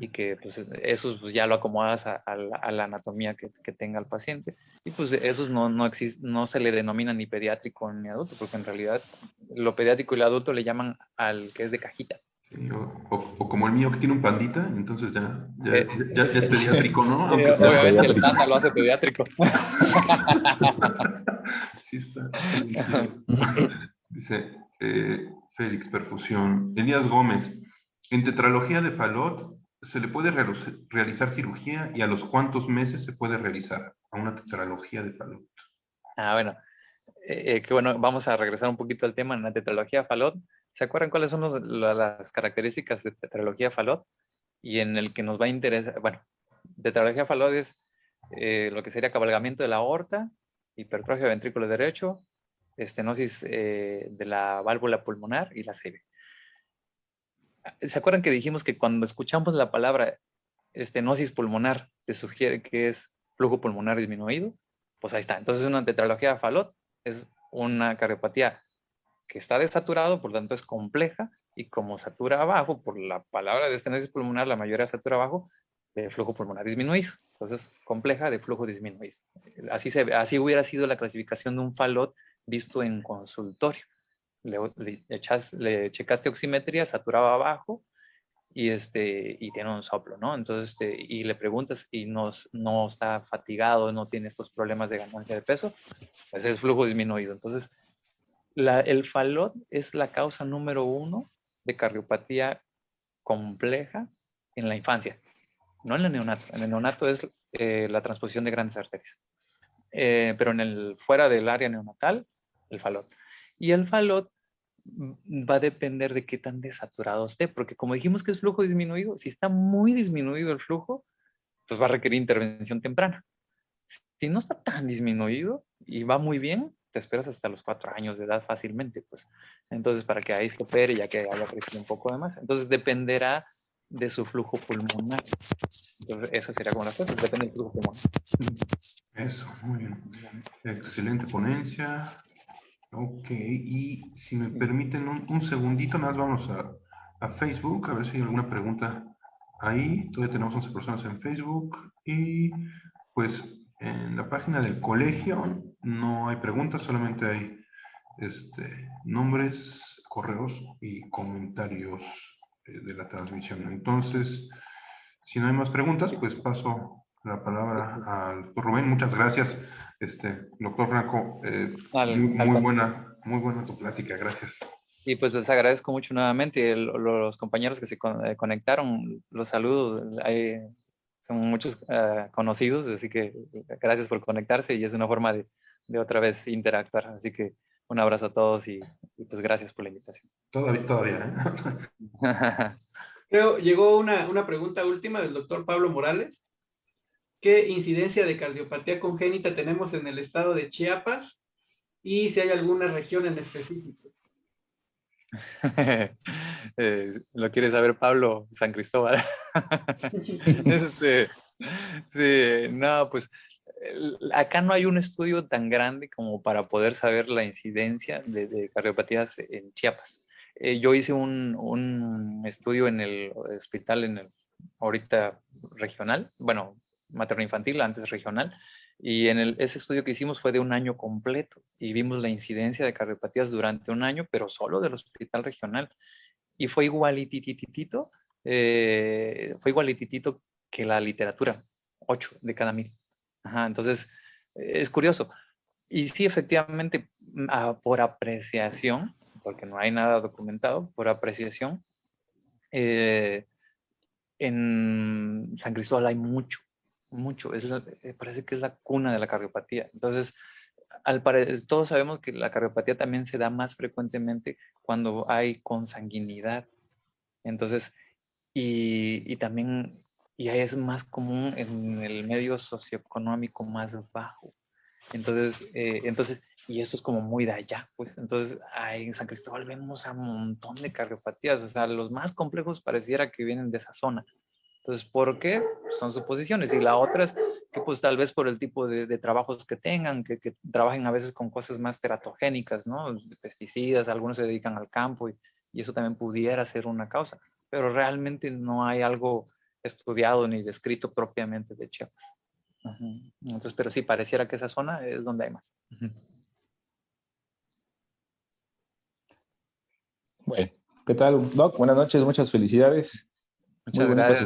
y que pues esos pues, ya lo acomodas a la anatomía que tenga el paciente. Y pues esos no se le denomina ni pediátrico ni adulto, porque en realidad lo pediátrico y el adulto le llaman al que es de cajita. O como el mío que tiene un pandita, entonces ya es pediátrico, ¿no? Aunque sea obviamente el panda lo hace pediátrico. Sí está. Dice Félix, perfusión. Elías Gómez, en tetralogía de Fallot, ¿se le puede realizar cirugía y a los cuántos meses se puede realizar a una tetralogía de Fallot? Bueno. Que bueno, vamos a regresar un poquito al tema en la tetralogía Fallot. ¿Se acuerdan cuáles son las características de tetralogía Fallot? Y en el que nos va a interesar, bueno, tetralogía Fallot es lo que sería cabalgamiento de la aorta, hipertrofia ventrículo derecho, estenosis de la válvula pulmonar y la CV. ¿Se acuerdan que dijimos que cuando escuchamos la palabra estenosis pulmonar te sugiere que es flujo pulmonar disminuido? Pues ahí está. Entonces una tetralogía Fallot es una cardiopatía que está desaturado, por lo tanto es compleja, y como satura abajo, por la palabra de estenosis pulmonar, la mayoría satura abajo, de flujo pulmonar disminuido. Entonces, compleja de flujo disminuido. Así hubiera sido la clasificación de un Fallot visto en consultorio. Le checaste oximetría, saturaba abajo, y tiene un soplo, ¿no? Entonces, y le preguntas y no está fatigado, no tiene estos problemas de ganancia de peso, pues es flujo disminuido. Entonces, el Fallot es la causa número 1 de cardiopatía compleja en la infancia, no en el neonato. En el neonato es la transposición de grandes arterias. Pero fuera del área neonatal, el Fallot. Y el Fallot va a depender de qué tan desaturado esté, porque como dijimos que es flujo disminuido, si está muy disminuido el flujo, pues va a requerir intervención temprana. Si no está tan disminuido y va muy bien, te esperas hasta los 4 años de edad fácilmente, pues. Entonces, para que ahí se opere, ya que haya crecido un poco de más. Entonces, dependerá de su flujo pulmonar. Entonces, esa sería como la cosa, depende del flujo pulmonar. Eso, muy bien. Excelente ponencia. Ok, y si me permiten un segundito, más vamos a Facebook, a ver si hay alguna pregunta ahí. Todavía tenemos 11 personas en Facebook. Y pues en la página del colegio no hay preguntas, solamente hay nombres, correos y comentarios de la transmisión. Entonces, si no hay más preguntas, pues paso la palabra al doctor Rubén. Muchas gracias, doctor Franco. Muy buena tu plática, gracias. Y pues les agradezco mucho nuevamente. Los compañeros que se conectaron, los saludo. Son muchos conocidos, así que gracias por conectarse y es una forma de otra vez interactuar. Así que un abrazo a todos y pues gracias por la invitación. Todavía, ¿eh? Creo, llegó una pregunta última del doctor Pablo Morales. ¿Qué incidencia de cardiopatía congénita tenemos en el estado de Chiapas? Y si hay alguna región en específico. ¿Lo quiere saber Pablo San Cristóbal? Sí, no, pues acá no hay un estudio tan grande como para poder saber la incidencia de cardiopatías en Chiapas. Yo hice un estudio en el hospital, ahorita regional, bueno, materno-infantil, antes regional, y ese estudio que hicimos fue de un año completo y vimos la incidencia de cardiopatías durante un año, pero solo del hospital regional. Y fue igualititito, que la literatura, 8 de cada 1000. Ajá, entonces, es curioso. Y sí, efectivamente, por apreciación, porque no hay nada documentado, por apreciación, en San Cristóbal hay mucho. Parece que es la cuna de la cardiopatía. Entonces, todos sabemos que la cardiopatía también se da más frecuentemente cuando hay consanguinidad. Entonces, y también ya es más común en el medio socioeconómico más bajo. Entonces, y eso es como muy de allá, pues. Entonces, en San Cristóbal vemos a un montón de cardiopatías, o sea, los más complejos pareciera que vienen de esa zona. Entonces, ¿por qué? Son suposiciones. Y la otra es que pues tal vez por el tipo de trabajos que tengan, que trabajen a veces con cosas más teratogénicas, ¿no? Pesticidas, algunos se dedican al campo y eso también pudiera ser una causa. Pero realmente no hay algo estudiado ni descrito propiamente de Chiapas. Entonces, pero sí, pareciera que esa zona es donde hay más. Bueno, ¿qué tal, Doc? Buenas noches, muchas felicidades. Muy Muchas bonito gracias. su